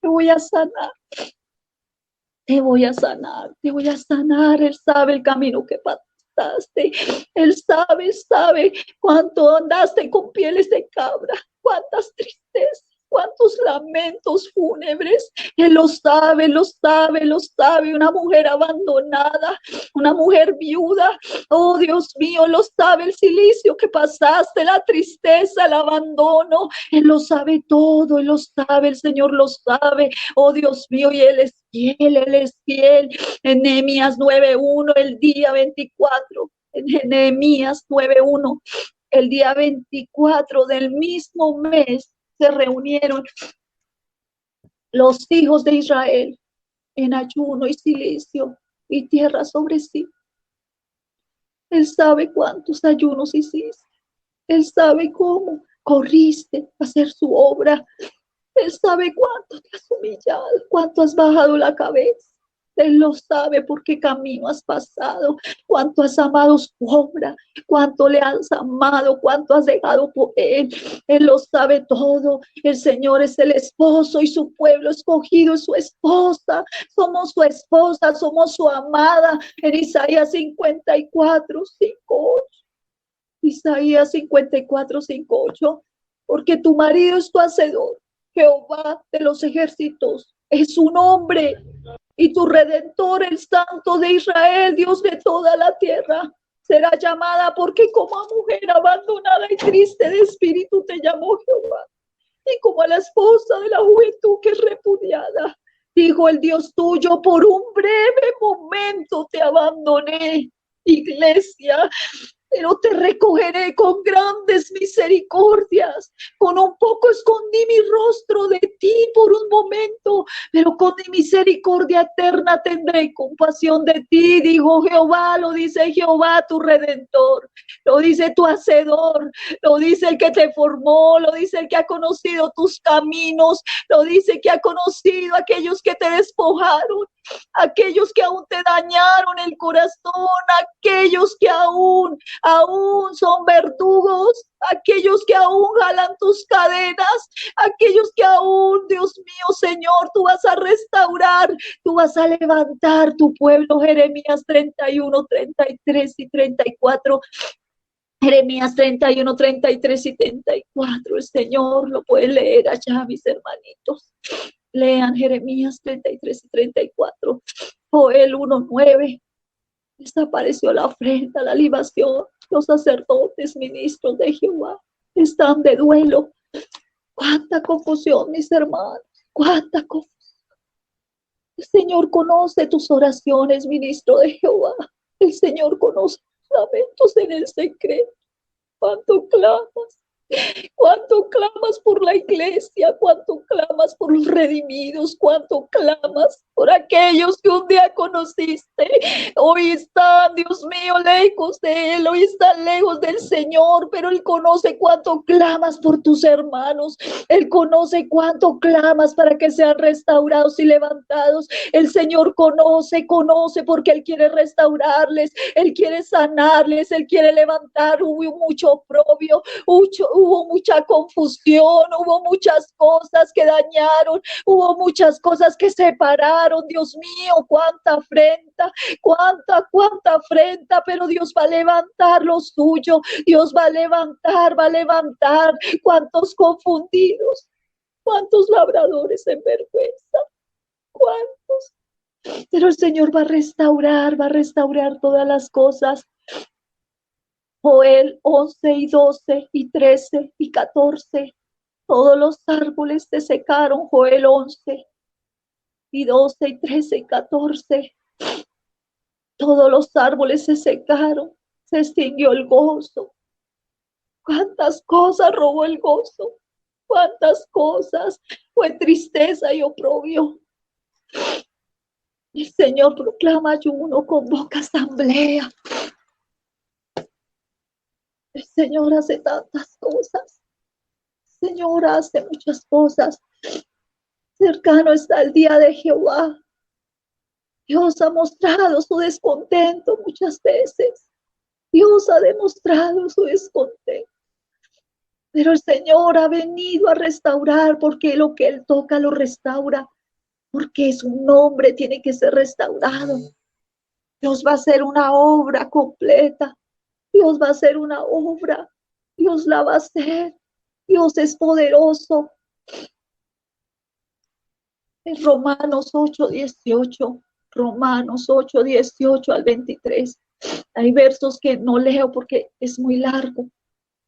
te voy a sanar. Te voy a sanar, te voy a sanar. Él sabe el camino que pasaste. Él sabe cuánto andaste con pieles de cabra, cuántas tristezas, cuántos lamentos fúnebres. Él lo sabe, lo sabe, lo sabe. Una mujer abandonada, una mujer viuda. Oh, Dios mío, lo sabe el cilicio que pasaste, la tristeza, el abandono. Él lo sabe todo, Él lo sabe, el Señor lo sabe. Oh, Dios mío, y Él es fiel, Él es fiel. En Nehemías 9:1, el día 24, en Nehemías 9:1, el día 24 del mismo mes, se reunieron los hijos de Israel en ayuno y silicio y tierra sobre sí. Él sabe cuántos ayunos hiciste. Él sabe cómo corriste a hacer su obra. Él sabe cuánto te has humillado, cuánto has bajado la cabeza. Él lo sabe por qué camino has pasado, cuánto has amado su obra, cuánto le has amado, cuánto has dejado por Él. Él lo sabe todo. El Señor es el esposo y su pueblo escogido es su esposa. Somos su esposa, somos su amada. En Isaías 54:5-8. Isaías 54:5-8. Porque tu marido es tu hacedor. Jehová de los ejércitos es su nombre, y tu Redentor, el Santo de Israel, Dios de toda la tierra, será llamada, porque como a mujer abandonada y triste de espíritu te llamó Jehová, y como a la esposa de la juventud que es repudiada, dijo el Dios tuyo, por un breve momento te abandoné, iglesia, pero te recogeré con grandes misericordias. Con un poco escondí mi rostro de ti por un momento, pero con mi misericordia eterna tendré compasión de ti, dijo Jehová. Lo dice Jehová, tu Redentor, lo dice tu Hacedor, lo dice el que te formó, lo dice el que ha conocido tus caminos, lo dice que ha conocido a aquellos que te despojaron, aquellos que aún te dañaron el corazón, aquellos que aún son verdugos, aquellos que aún jalan tus cadenas, aquellos que aún, Dios mío, Señor, tú vas a restaurar, tú vas a levantar tu pueblo. Jeremías 31:33-34. Jeremías 31:33-34. El Señor lo puede leer allá, mis hermanitos. Lean Jeremías 33-34. Joel 1:9. Desapareció la ofrenda, la libación. Los sacerdotes, ministros de Jehová, están de duelo. Cuánta confusión, mis hermanos. Cuánta confusión. El Señor conoce tus oraciones, ministro de Jehová. El Señor conoce tus fundamentos en el secreto. Cuánto clamas. Cuánto clamas por la iglesia, cuánto clamas por los redimidos, cuánto clamas por aquellos que un día conociste. Hoy están, Dios mío, lejos de Él, hoy están lejos del Señor, pero Él conoce cuánto clamas por tus hermanos. Él conoce cuánto clamas para que sean restaurados y levantados. El Señor conoce porque Él quiere restaurarles, Él quiere sanarles, Él quiere levantar. Hubo mucho oprobio, hubo mucha confusión, hubo muchas cosas que dañaron, hubo muchas cosas que separaron. Dios mío, cuánta afrenta, cuánta afrenta, pero Dios va a levantar lo suyo. Dios va a levantar. Cuántos confundidos, cuántos labradores en vergüenza, cuántos. Pero el Señor va a restaurar todas las cosas. Joel 11 y 12 y 13 y 14. Todos los árboles se secaron. Joel 11 y 12 y 13 y 14. Todos los árboles se secaron. Se extinguió el gozo. Cuántas cosas robó el gozo. Cuántas cosas. Fue tristeza y oprobio. El Señor proclama ayuno, convoca asamblea. El Señor hace tantas cosas. El Señor hace muchas cosas. Cercano está el día de Jehová. Dios ha mostrado su descontento muchas veces. Dios ha demostrado su descontento. Pero el Señor ha venido a restaurar, porque lo que Él toca lo restaura. Porque su nombre tiene que ser restaurado. Dios va a hacer una obra completa. Dios va a hacer una obra. Dios la va a hacer. Dios es poderoso. En Romanos 8:18. Romanos 8:18 al 23. Hay versos que no leo porque es muy largo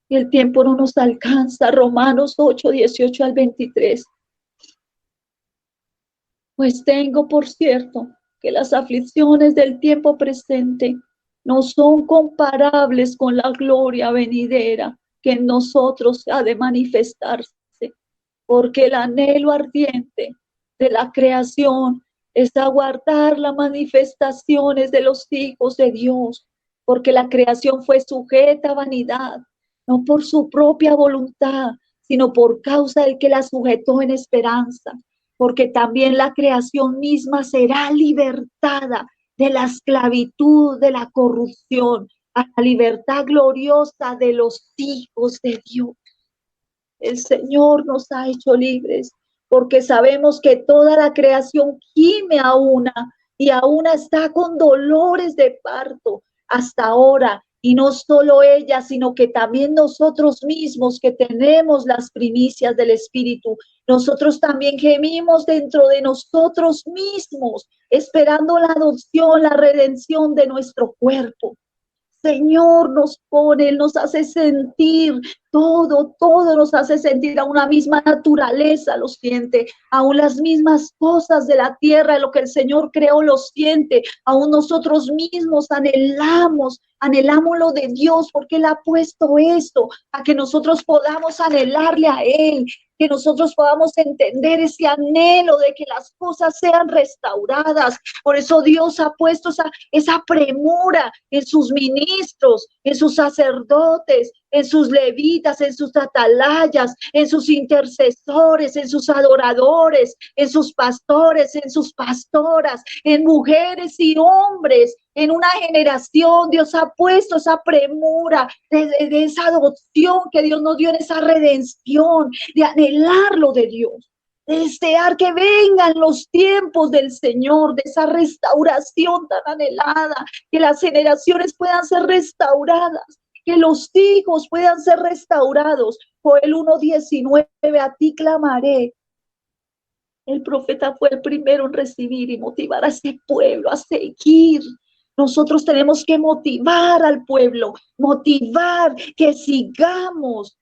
y el tiempo no nos alcanza. Romanos 8:18 al 23. Pues tengo por cierto que las aflicciones del tiempo presente no son comparables con la gloria venidera que en nosotros ha de manifestarse, porque el anhelo ardiente de la creación es aguardar las manifestaciones de los hijos de Dios, porque la creación fue sujeta a vanidad, no por su propia voluntad, sino por causa del que la sujetó en esperanza, porque también la creación misma será libertada de la esclavitud, de la corrupción, a la libertad gloriosa de los hijos de Dios. El Señor nos ha hecho libres, porque sabemos que toda la creación gime a una y a una está con dolores de parto hasta ahora. Y no solo ella, sino que también nosotros mismos que tenemos las primicias del Espíritu, nosotros también gemimos dentro de nosotros mismos, esperando la adopción, la redención de nuestro cuerpo. Señor nos pone, Él nos hace sentir todo nos hace sentir, a una misma naturaleza lo siente, aún las mismas cosas de la tierra, lo que el Señor creó lo siente, aún nosotros mismos anhelamos lo de Dios, porque Él ha puesto esto, a que nosotros podamos anhelarle a Él, que nosotros podamos entender ese anhelo de que las cosas sean restauradas. Por eso Dios ha puesto esa premura en sus ministros, en sus sacerdotes, en sus levitas, en sus atalayas, en sus intercesores, en sus adoradores, en sus pastores, en sus pastoras, en mujeres y hombres. En una generación Dios ha puesto esa premura de esa adopción que Dios nos dio, en esa redención, de anhelar lo de Dios, de desear que vengan los tiempos del Señor, de esa restauración tan anhelada, que las generaciones puedan ser restauradas, que los hijos puedan ser restaurados. Joel 1:19, a ti clamaré. El profeta fue el primero en recibir y motivar a ese pueblo a seguir. Nosotros tenemos que motivar al pueblo, motivar que sigamos,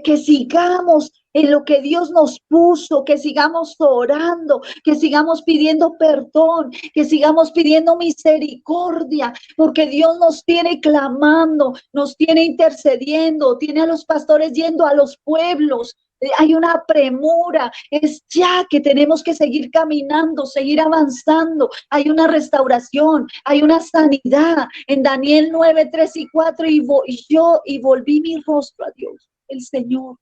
que sigamos en lo que Dios nos puso, que sigamos orando, que sigamos pidiendo perdón, que sigamos pidiendo misericordia, porque Dios nos tiene clamando, nos tiene intercediendo, tiene a los pastores yendo a los pueblos. Hay una premura, es ya que tenemos que seguir caminando, seguir avanzando. Hay una restauración, hay una sanidad. En Daniel 9, 3 y 4, y volví mi rostro a Dios, el Señor,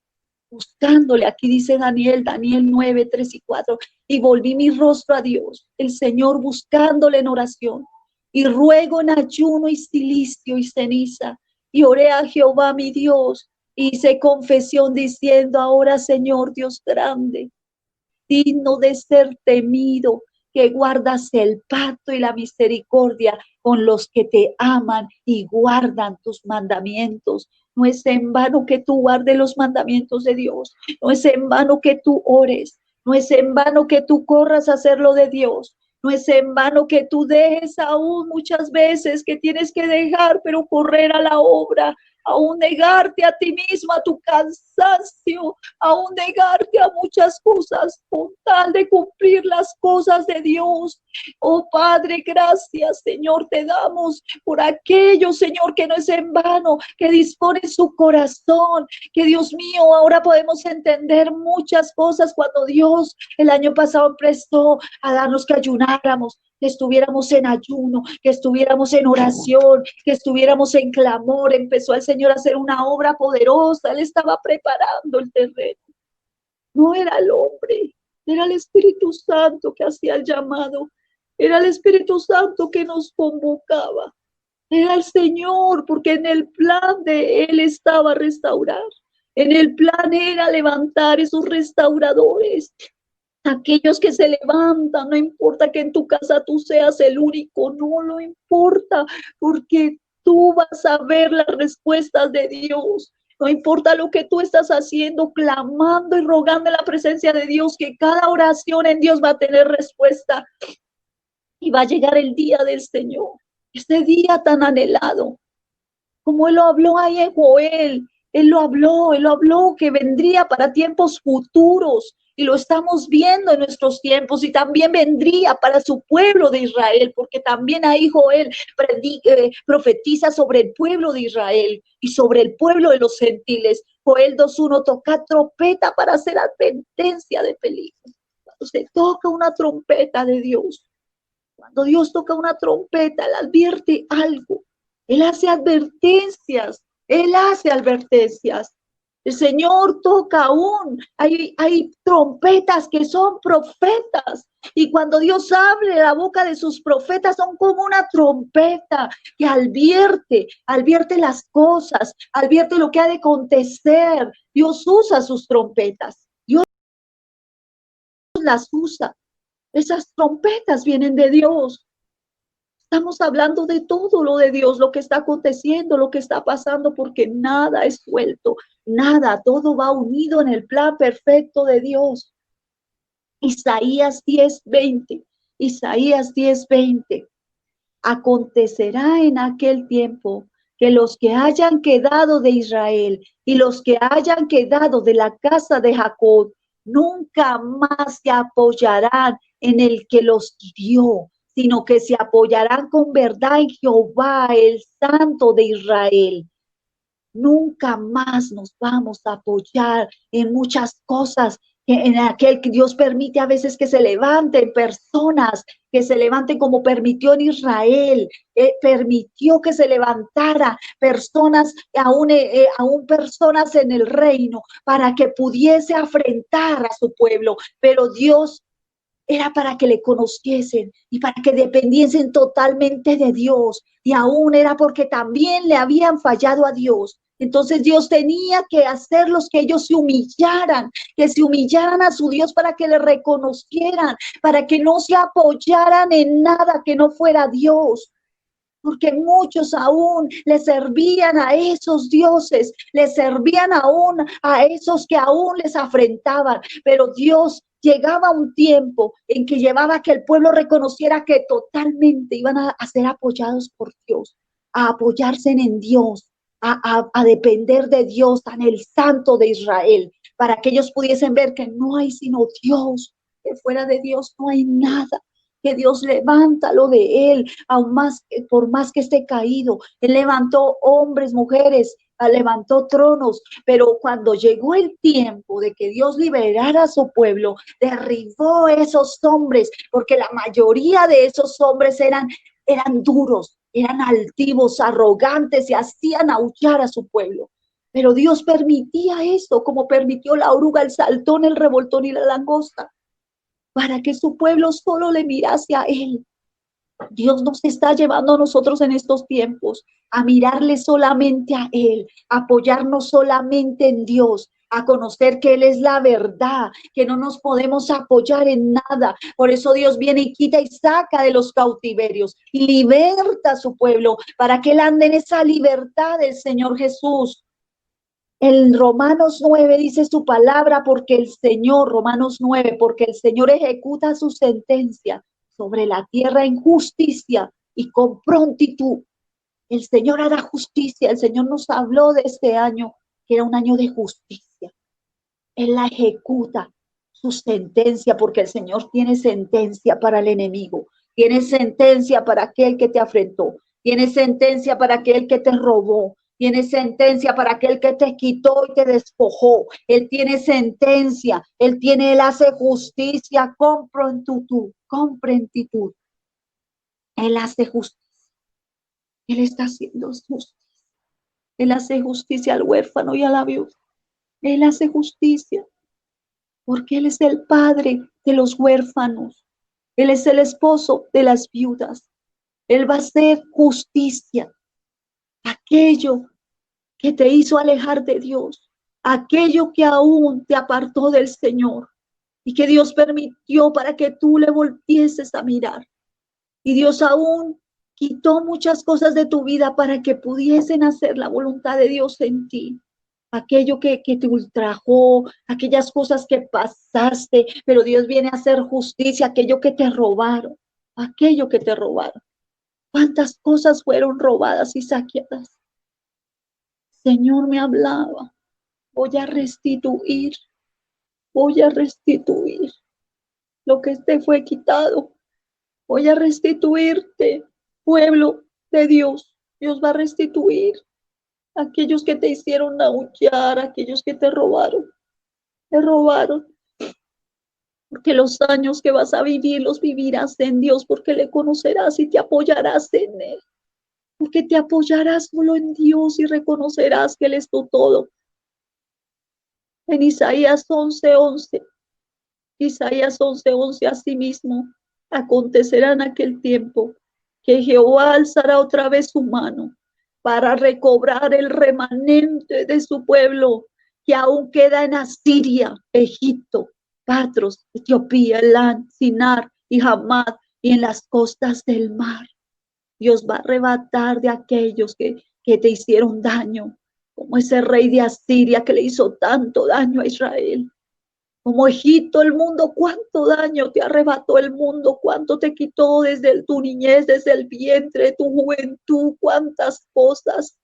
buscándole. Aquí dice Daniel 9, 3 y 4, y volví mi rostro a Dios, el Señor, buscándole en oración, y ruego en ayuno y silicio y ceniza, y oré a Jehová mi Dios, hice confesión diciendo: ahora, Señor Dios grande, digno de ser temido, que guardas el pacto y la misericordia con los que te aman y guardan tus mandamientos. No es en vano que tú guardes los mandamientos de Dios. No es en vano que tú ores. No es en vano que tú corras a hacer lo de Dios. No es en vano que tú dejes aún muchas veces que tienes que dejar, pero correr a la obra, aún negarte a ti mismo, a tu cansancio, aún negarte a muchas cosas con tal de cumplir las cosas de Dios. Oh Padre, gracias, Señor, te damos por aquello, Señor, que no es en vano, que dispone su corazón, que Dios mío, ahora podemos entender muchas cosas cuando Dios el año pasado prestó a darnos que ayunáramos, que estuviéramos en ayuno, que estuviéramos en oración, que estuviéramos en clamor. Empezó el Señor a hacer una obra poderosa. Él estaba preparando el terreno. No era el hombre, era el Espíritu Santo que hacía el llamado. Era el Espíritu Santo que nos convocaba. Era el Señor, porque en el plan de Él estaba restaurar. En el plan era levantar esos restauradores. Aquellos que se levantan, no importa que en tu casa tú seas el único, no lo importa, porque tú vas a ver las respuestas de Dios. No importa lo que tú estás haciendo, clamando y rogando en la presencia de Dios, que cada oración en Dios va a tener respuesta y va a llegar el día del Señor, ese día tan anhelado, como Él lo habló ahí en Joel. Él lo habló que vendría para tiempos futuros, y lo estamos viendo en nuestros tiempos, y también vendría para su pueblo de Israel, porque también ahí Joel profetiza sobre el pueblo de Israel y sobre el pueblo de los gentiles. Joel 2:1, toca trompeta para hacer advertencia de peligro. Cuando se toca una trompeta de Dios, cuando Dios toca una trompeta, Él advierte algo. Él hace advertencias. Él hace advertencias. El Señor toca aún. Hay trompetas que son profetas. Y cuando Dios abre la boca de sus profetas, son como una trompeta que advierte las cosas, advierte lo que ha de acontecer. Dios usa sus trompetas. Dios las usa. Esas trompetas vienen de Dios. Estamos hablando de todo lo de Dios, lo que está aconteciendo, lo que está pasando, porque nada es suelto, nada, todo va unido en el plan perfecto de Dios. Isaías 10:20, Isaías 10:20. Acontecerá en aquel tiempo que los que hayan quedado de Israel y los que hayan quedado de la casa de Jacob nunca más se apoyarán en el que los hirió, sino que se apoyarán con verdad en Jehová, el Santo de Israel. Nunca más nos vamos a apoyar en muchas cosas, en aquel que Dios permite a veces que se levanten personas, que se levanten como permitió en Israel. Permitió que se levantara personas, aún personas en el reino, para que pudiese afrentar a su pueblo, pero Dios era para que le conociesen y para que dependiesen totalmente de Dios, y aún era porque también le habían fallado a Dios. Entonces Dios tenía que hacerlos que ellos se humillaran a su Dios, para que le reconocieran, para que no se apoyaran en nada que no fuera Dios. Porque muchos aún le servían a esos dioses, le servían aún a esos que aún les afrentaban, pero Dios llegaba un tiempo en que llevaba a que el pueblo reconociera que totalmente iban a ser apoyados por Dios, a apoyarse en Dios. a depender de Dios, en el Santo de Israel, para que ellos pudiesen ver que no hay sino Dios, que fuera de Dios no hay nada, que Dios levanta lo de Él, aún más, por más que esté caído. Él levantó hombres, mujeres, levantó tronos, pero cuando llegó el tiempo de que Dios liberara a su pueblo, derribó esos hombres, porque la mayoría de esos hombres eran duros, eran altivos, arrogantes y hacían aullar a su pueblo. Pero Dios permitía eso, como permitió la oruga, el saltón, el revoltón y la langosta, para que su pueblo solo le mirase a Él. Dios nos está llevando a nosotros en estos tiempos a mirarle solamente a Él, a apoyarnos solamente en Dios, a conocer que Él es la verdad, que no nos podemos apoyar en nada. Por eso Dios viene y quita y saca de los cautiverios y liberta a su pueblo para que Él ande en esa libertad del Señor Jesús. En Romanos 9 dice su palabra, porque el Señor, Romanos 9, porque el Señor ejecuta su sentencia sobre la tierra en justicia y con prontitud. El Señor hará justicia. El Señor nos habló de este año, que era un año de justicia. Él la ejecuta, su sentencia, porque el Señor tiene sentencia para el enemigo, tiene sentencia para aquel que te afrentó, tiene sentencia para aquel que te robó, tiene sentencia para aquel que te quitó y te despojó. Él tiene sentencia, él hace justicia con prontitud, con prontitud. Él hace justicia, Él está haciendo justicia. Él hace justicia al huérfano y a la viuda. Él hace justicia, porque Él es el padre de los huérfanos. Él es el esposo de las viudas. Él va a hacer justicia. Aquello que te hizo alejar de Dios, aquello que aún te apartó del Señor y que Dios permitió para que tú le volvieses a mirar. Y Dios aún quitó muchas cosas de tu vida para que pudiesen hacer la voluntad de Dios en ti. Aquello que te ultrajó, aquellas cosas que pasaste, pero Dios viene a hacer justicia, aquello que te robaron, aquello que te robaron. ¿Cuántas cosas fueron robadas y saqueadas? Señor me hablaba, voy a restituir lo que te fue quitado. Voy a restituirte, pueblo de Dios. Dios va a restituir aquellos que te hicieron aullar, aquellos que te robaron, porque los años que vas a vivir los vivirás en Dios, porque le conocerás y te apoyarás en Él, porque te apoyarás solo en Dios y reconocerás que Él es tu todo. En Isaías 11:11, asimismo, acontecerá en aquel tiempo que Jehová alzará otra vez su mano para recobrar el remanente de su pueblo que aún queda en Asiria, Egipto, Patros, Etiopía, Elán, Sinar y Hamad, y en las costas del mar. Dios va a arrebatar de aquellos que te hicieron daño, como ese rey de Asiria que le hizo tanto daño a Israel. Como Egipto, el mundo, cuánto daño te arrebató el mundo, cuánto te quitó desde tu niñez, desde el vientre, tu juventud, cuántas cosas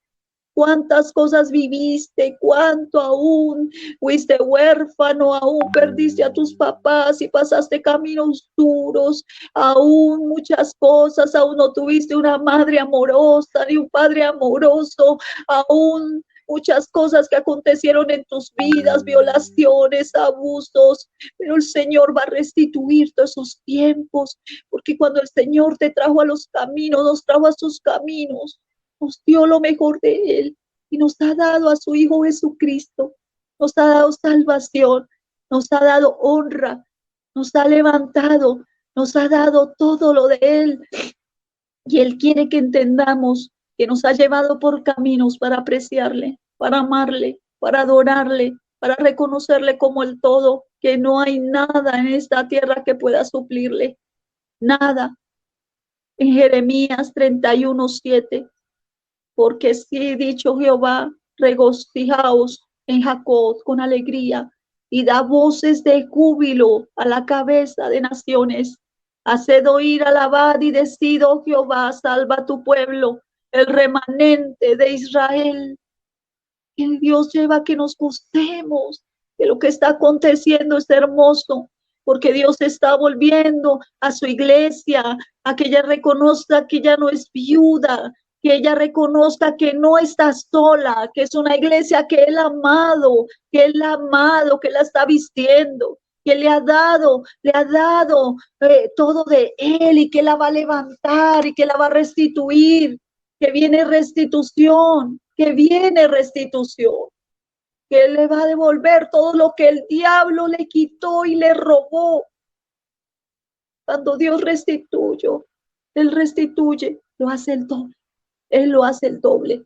viviste, cuánto aún fuiste huérfano, aún perdiste a tus papás y pasaste caminos duros, aún muchas cosas, aún no tuviste una madre amorosa ni un padre amoroso, aún muchas cosas que acontecieron en tus vidas, violaciones, abusos, pero el Señor va a restituir todos esos tiempos, porque cuando el Señor te trajo a los caminos, nos trajo a sus caminos, nos dio lo mejor de Él y nos ha dado a su Hijo Jesucristo, nos ha dado salvación, nos ha dado honra, nos ha levantado, nos ha dado todo lo de Él, y Él quiere que entendamos que nos ha llevado por caminos para apreciarle, para amarle, para adorarle, para reconocerle como el todo, que no hay nada en esta tierra que pueda suplirle, nada. En Jeremías 31:7, porque sí, dicho Jehová, regocijaos en Jacob con alegría y da voces de júbilo a la cabeza de naciones. Haced oír, alabad y decid, oh Jehová, salva a tu pueblo, el remanente de Israel. que Dios lleva a que nos gocemos, que lo que está aconteciendo es hermoso, porque Dios está volviendo a su iglesia, a que ella reconozca que ya no es viuda, que ella reconozca que no está sola, que es una iglesia que Él ha amado, que la está vistiendo, que le ha dado todo de Él y que la va a levantar y que la va a restituir, que viene restitución, que Él le va a devolver todo lo que el diablo le quitó y le robó. Cuando Dios Él restituye, lo hace el doble. Él lo hace el doble.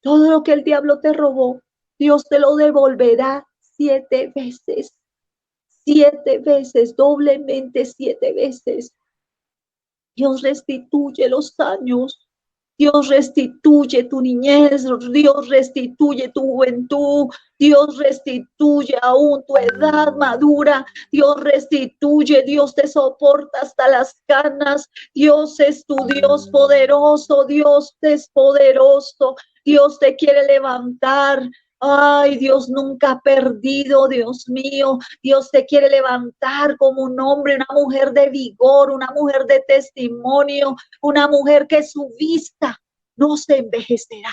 Todo lo que el diablo te robó, Dios te lo devolverá 7 veces. 7 veces, doblemente 7 veces. Dios restituye los años. Dios restituye tu niñez, Dios restituye tu juventud, Dios restituye aún tu edad madura, Dios restituye, Dios te soporta hasta las canas, Dios es tu Dios poderoso, Dios es poderoso, Dios te quiere levantar. Ay, Dios nunca ha perdido, Dios mío. Dios te quiere levantar como un hombre, una mujer de vigor, una mujer de testimonio, una mujer que su vista no se envejecerá.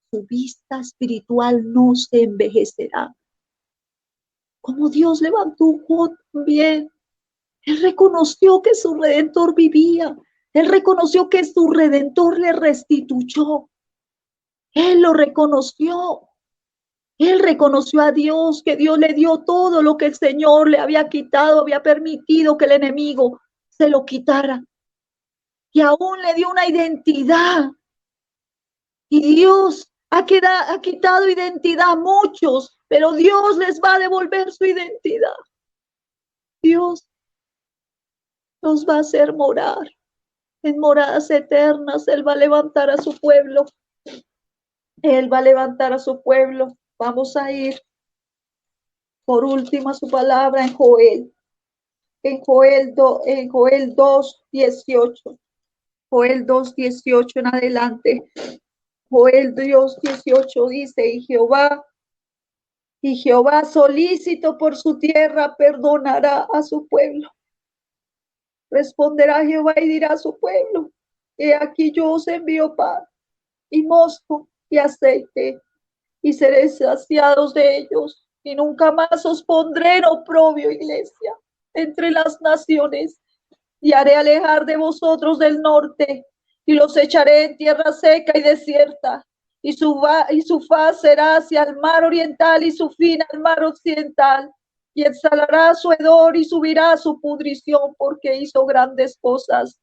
Su vista espiritual no se envejecerá. Como Dios levantó a Job también. Él reconoció que su Redentor vivía. Él reconoció que su Redentor le restituyó. Él lo reconoció. Él reconoció a Dios, que Dios le dio todo lo que el Señor le había quitado, había permitido que el enemigo se lo quitara. Y aún le dio una identidad. Y Dios ha quitado identidad a muchos, pero Dios les va a devolver su identidad. Dios nos va a hacer morar en moradas eternas. Él va a levantar a su pueblo. Él va a levantar a su pueblo. Vamos a ir por último a su palabra en Joel. En Joel 2:18. Joel 2:18 en adelante. Joel 2:18 dice, y Jehová solícito por su tierra perdonará a su pueblo. Responderá Jehová y dirá a su pueblo, he aquí yo os envío pan y mosto y aceite, y seréis saciados de ellos, y nunca más os pondré en oprobio, iglesia, entre las naciones, y haré alejar de vosotros del norte, y los echaré en tierra seca y desierta, y su faz será hacia el mar oriental y su fin al mar occidental, y exhalará su hedor y subirá su pudrición, porque hizo grandes cosas.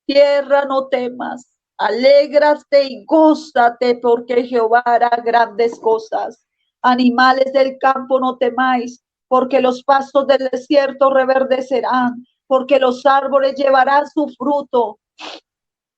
Tierra, no temas, alégrate y gózate, porque Jehová hará grandes cosas. Animales del campo, no temáis, porque los pastos del desierto reverdecerán, porque los árboles llevarán su fruto.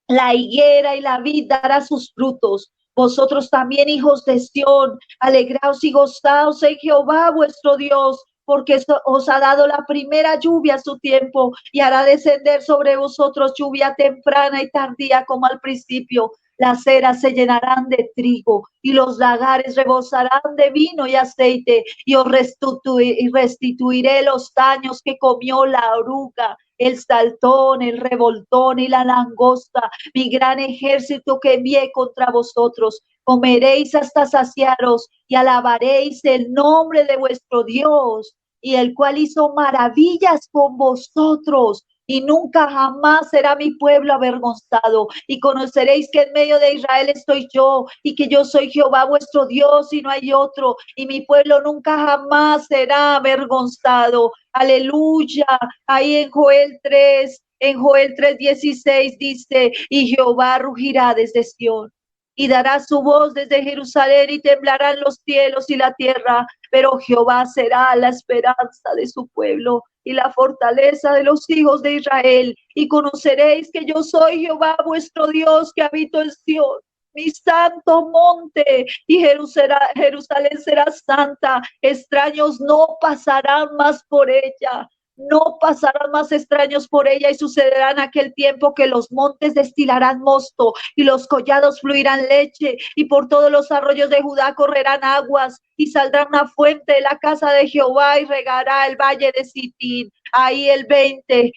La higuera y la vid dará sus frutos. Vosotros también, hijos de Sión, alegraos y gozaos en Jehová vuestro Dios, porque os ha dado la primera lluvia a su tiempo, y hará descender sobre vosotros lluvia temprana y tardía como al principio. Las eras se llenarán de trigo, y los lagares rebosarán de vino y aceite, y os restituiré los daños que comió la oruga, el saltón, el revoltón y la langosta, mi gran ejército que envié contra vosotros. Comeréis hasta saciaros y alabaréis el nombre de vuestro Dios, y el cual hizo maravillas con vosotros, y nunca jamás será mi pueblo avergonzado. Y conoceréis que en medio de Israel estoy yo, y que yo soy Jehová vuestro Dios, y no hay otro, y mi pueblo nunca jamás será avergonzado. Aleluya. Ahí en Joel 3:16 dice, y Jehová rugirá desde Sión, y dará su voz desde Jerusalén, y temblarán los cielos y la tierra, pero Jehová será la esperanza de su pueblo y la fortaleza de los hijos de Israel. Y conoceréis que yo soy Jehová vuestro Dios, que habito en Sión, mi santo monte, y Jerusalén será santa. Extraños no pasarán más por ella, No pasarán más extraños por ella y sucederá en aquel tiempo que los montes destilarán mosto y los collados fluirán leche y por todos los arroyos de Judá correrán aguas y saldrá una fuente de la casa de Jehová y regará el valle de Sitín. Ahí el 20,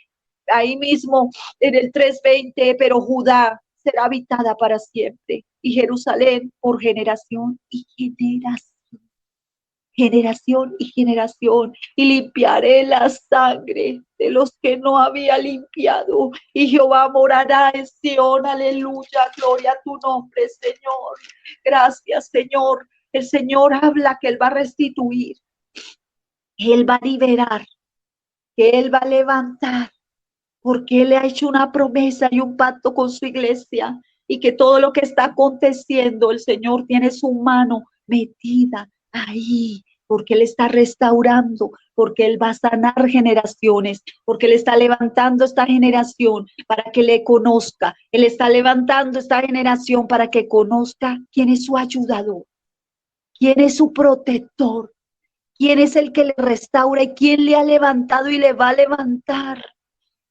ahí mismo en el 3:20, pero Judá será habitada para siempre y Jerusalén por generación y generación y generación, y limpiaré la sangre de los que no había limpiado, y Jehová morará en Sión, aleluya, gloria a tu nombre, Señor. Gracias, Señor. El Señor habla que Él va a restituir, que Él va a liberar, que Él va a levantar, porque Él le ha hecho una promesa y un pacto con su iglesia, y que todo lo que está aconteciendo, el Señor tiene su mano metida ahí, porque Él está restaurando, porque Él va a sanar generaciones, porque Él está levantando esta generación para que le conozca. Él está levantando esta generación para que conozca quién es su ayudador, quién es su protector, quién es el que le restaura y quién le ha levantado y le va a levantar.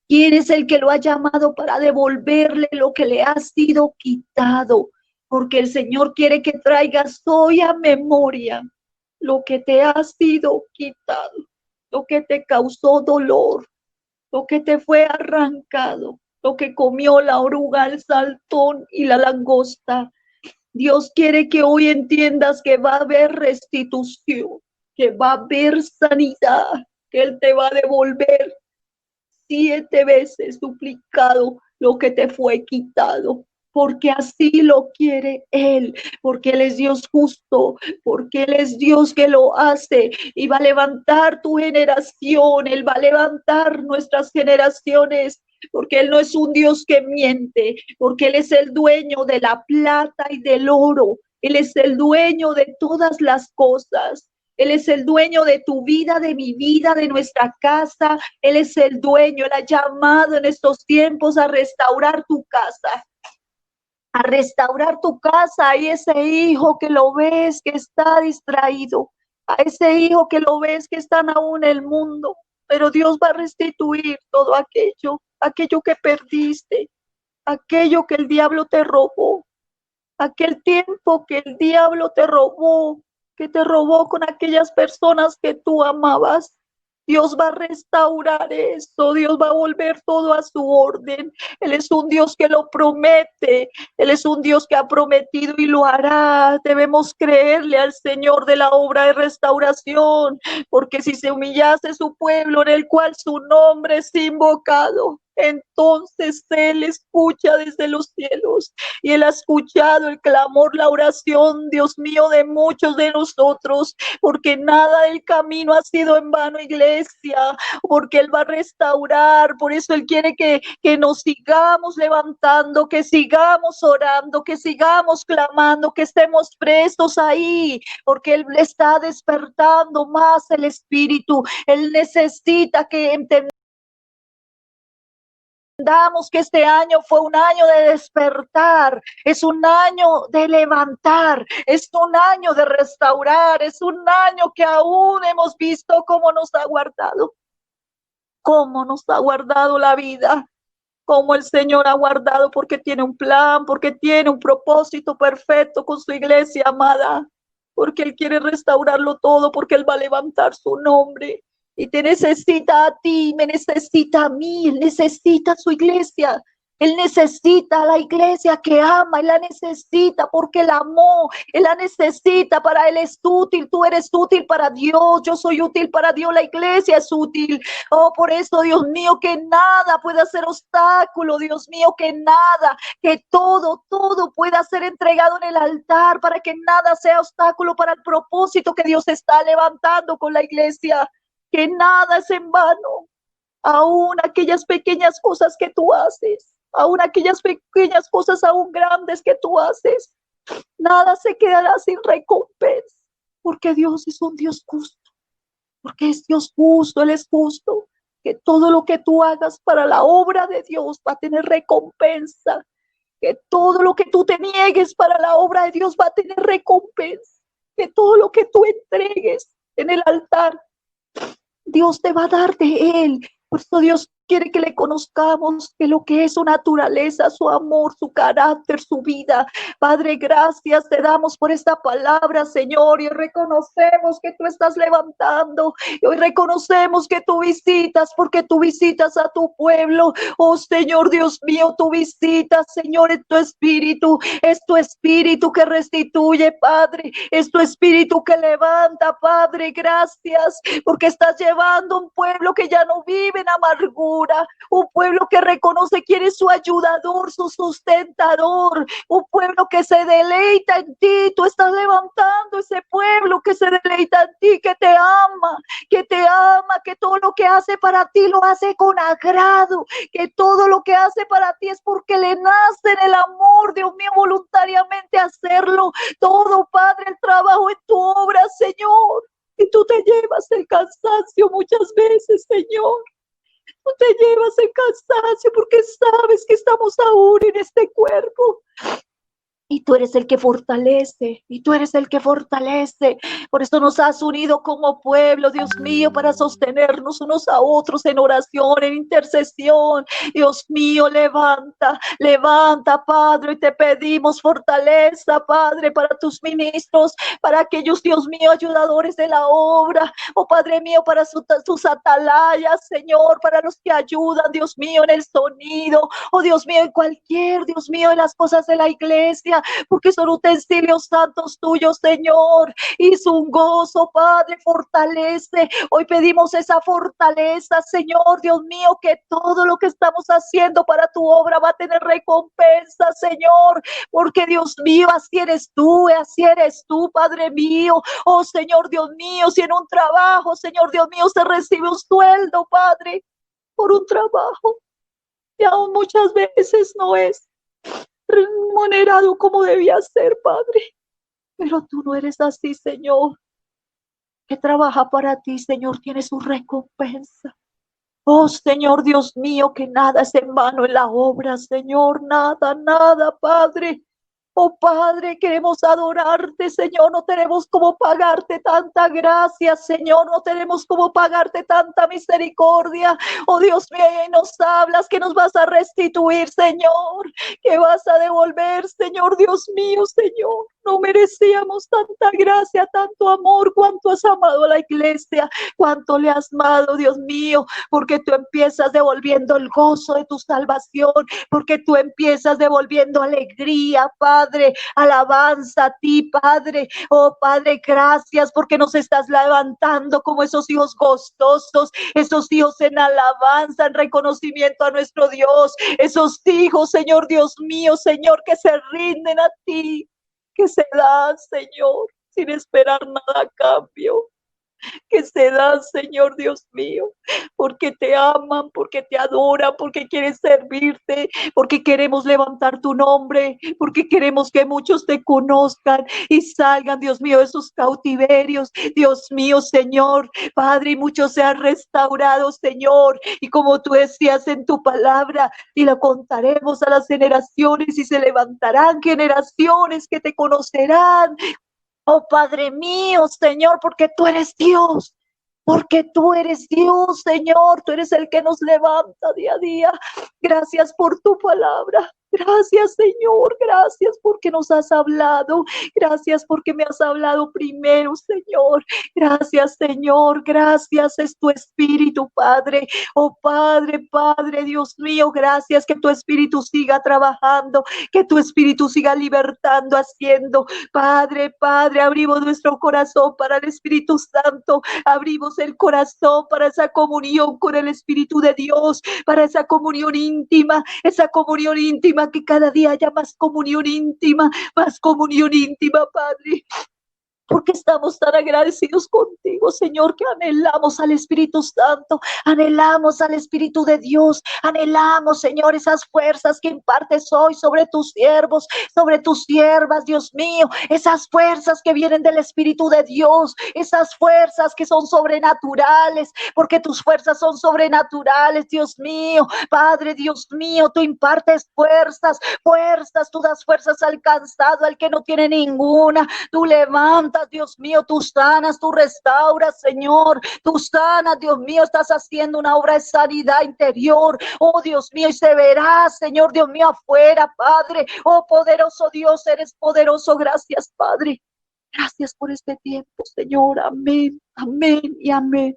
¿Quién es el que lo ha llamado para devolverle lo que le ha sido quitado? Porque el Señor quiere que traigas hoy a memoria lo que te ha sido quitado, lo que te causó dolor, lo que te fue arrancado, lo que comió la oruga, el saltón y la langosta. Dios quiere que hoy entiendas que va a haber restitución, que va a haber sanidad, que Él te va a devolver 7 veces duplicado lo que te fue quitado, porque así lo quiere Él, porque Él es Dios justo, porque Él es Dios que lo hace y va a levantar tu generación, Él va a levantar nuestras generaciones, porque Él no es un Dios que miente, porque Él es el dueño de la plata y del oro, Él es el dueño de todas las cosas. Él es el dueño de tu vida, de mi vida, de nuestra casa. Él es el dueño. Él ha llamado en estos tiempos a restaurar tu casa. A restaurar tu casa. Y ese hijo que lo ves que está distraído. A ese hijo que lo ves que está aún en el mundo. Pero Dios va a restituir todo aquello. Aquello que perdiste. Aquello que el diablo te robó. Aquel tiempo que el diablo te robó, que te robó con aquellas personas que tú amabas. Dios va a restaurar eso, Dios va a volver todo a su orden. Él es un Dios que lo promete, Él es un Dios que ha prometido y lo hará. Debemos creerle al Señor de la obra de restauración, porque si se humillase su pueblo en el cual su nombre es invocado, entonces Él escucha desde los cielos y Él ha escuchado el clamor, la oración, Dios mío, de muchos de nosotros, porque nada del camino ha sido en vano, iglesia, porque Él va a restaurar. Por eso Él quiere que nos sigamos levantando, que sigamos orando, que sigamos clamando, que estemos prestos ahí, porque Él está despertando más el espíritu. Él necesita que entendamos que este año fue un año de despertar, es un año de levantar, es un año de restaurar, es un año que aún hemos visto cómo nos ha guardado la vida, cómo el Señor ha guardado, porque tiene un plan, porque tiene un propósito perfecto con su iglesia amada, porque Él quiere restaurarlo todo, porque Él va a levantar su nombre. Y te necesita a ti, me necesita a mí, Él necesita a su iglesia. Él necesita a la iglesia que ama, Él la necesita porque la amó, Él la necesita, para Él es útil, tú eres útil para Dios, yo soy útil para Dios, la iglesia es útil. Oh, por eso, Dios mío, que nada pueda ser obstáculo, Dios mío, que nada, que todo pueda ser entregado en el altar para que nada sea obstáculo para el propósito que Dios está levantando con la iglesia, que nada es en vano, aún aquellas pequeñas cosas que tú haces, aún aquellas pequeñas cosas aún grandes que tú haces, nada se quedará sin recompensa, porque Dios es un Dios justo, porque es Dios justo, Él es justo, que todo lo que tú hagas para la obra de Dios va a tener recompensa, que todo lo que tú te niegues para la obra de Dios va a tener recompensa, que todo lo que tú entregues en el altar Dios te va a dar de Él. Por eso Dios quiere que le conozcamos, que lo que es su naturaleza, su amor, su carácter, su vida. Padre, gracias te damos por esta palabra, Señor, y reconocemos que tú estás levantando, y hoy reconocemos que tú visitas, porque tú visitas a tu pueblo. Oh Señor Dios mío, tú visitas, Señor, en tu espíritu, es tu espíritu que restituye, Padre, es tu espíritu que levanta, Padre, gracias, porque estás llevando un pueblo que ya no vive en amargura, un pueblo que reconoce quién es su ayudador, su sustentador, un pueblo que se deleita en ti. Tú estás levantando ese pueblo que se deleita en ti, que te ama, que todo lo que hace para ti lo hace con agrado, que todo lo que hace para ti es porque le nace en el amor, Dios mío, voluntariamente hacerlo. Todo, Padre, el trabajo en tu obra, Señor. Y tú te llevas el cansancio muchas veces, Señor. Tú te llevas el cansancio porque sabes que estamos aún en este cuerpo. Y tú eres el que fortalece, y tú eres el que fortalece. Por eso nos has unido como pueblo, Dios mío, para sostenernos unos a otros en oración, en intercesión. Dios mío, levanta, levanta, Padre, y te pedimos fortaleza, Padre, para tus ministros, para aquellos, Dios mío, ayudadores de la obra. Oh, Padre mío, para sus atalayas, Señor, para los que ayudan, Dios mío, en el sonido. Oh, Dios mío, en cualquier, Dios mío, en las cosas de la iglesia, porque son utensilios santos tuyos, Señor, y es un gozo, Padre, fortalece. Hoy pedimos esa fortaleza, Señor, Dios mío, que todo lo que estamos haciendo para tu obra va a tener recompensa, Señor, porque Dios mío, así eres tú, Padre mío. Oh, Señor, Dios mío, si en un trabajo, Señor, Dios mío, se recibe un sueldo, Padre, por un trabajo, y aún muchas veces no es remunerado como debía ser, Padre. Pero tú no eres así, Señor. Que trabaja para ti, Señor, tiene su recompensa. Oh, Señor Dios mío, que nada es en vano en la obra, Señor, nada, nada, Padre. Oh Padre, queremos adorarte, Señor, no tenemos cómo pagarte tanta gracia, Señor, no tenemos cómo pagarte tanta misericordia. Oh Dios mío, y nos hablas que nos vas a restituir, Señor, que vas a devolver, Señor, Dios mío, Señor. No merecíamos tanta gracia, tanto amor, cuánto has amado a la iglesia, cuánto le has amado, Dios mío, porque tú empiezas devolviendo el gozo de tu salvación, porque tú empiezas devolviendo alegría, Padre, alabanza a ti, Padre. Oh, Padre, gracias porque nos estás levantando como esos hijos gozosos, esos hijos en alabanza, en reconocimiento a nuestro Dios, esos hijos, Señor Dios mío, Señor, que se rinden a ti, que se dan, Señor, sin esperar nada a cambio, que se dan, Señor Dios mío, porque te aman, porque te adoran, porque quieren servirte, porque queremos levantar tu nombre, porque queremos que muchos te conozcan y salgan, Dios mío, de esos cautiverios. Dios mío, Señor, Padre, y muchos se han restaurado, Señor, y como tú decías en tu palabra, y lo contaremos a las generaciones y se levantarán generaciones que te conocerán. Oh Padre mío, Señor, porque tú eres Dios. Porque tú eres Dios, Señor, tú eres el que nos levanta día a día. Gracias por tu palabra. Gracias, Señor, gracias porque nos has hablado. Gracias porque me has hablado primero, Señor. Gracias, Señor, gracias, es tu espíritu, Padre. Oh Padre, Padre, Dios mío, gracias que tu espíritu siga trabajando, que tu espíritu siga libertando, haciendo. Padre, Padre, abrimos nuestro corazón para el Espíritu Santo. Abrimos el corazón para esa comunión con el Espíritu de Dios, para esa comunión íntima, que cada día haya más comunión íntima, Padre. Porque estamos tan agradecidos contigo, Señor, que anhelamos al Espíritu Santo, anhelamos al Espíritu de Dios, anhelamos, Señor, esas fuerzas que impartes hoy sobre tus siervos, sobre tus siervas, Dios mío, esas fuerzas que vienen del Espíritu de Dios, esas fuerzas que son sobrenaturales, porque tus fuerzas son sobrenaturales, Dios mío, Padre, Dios mío, tú impartes fuerzas, tú das fuerzas al cansado, al que no tiene ninguna, tú levantas fuerzas, Dios mío, tú sanas, tú restauras, Señor, tú sanas, Dios mío, estás haciendo una obra de sanidad interior, oh Dios mío, y se verá, Señor, Dios mío, afuera, Padre, oh poderoso Dios, eres poderoso, gracias, Padre, gracias por este tiempo, Señor, amén, amén y amén.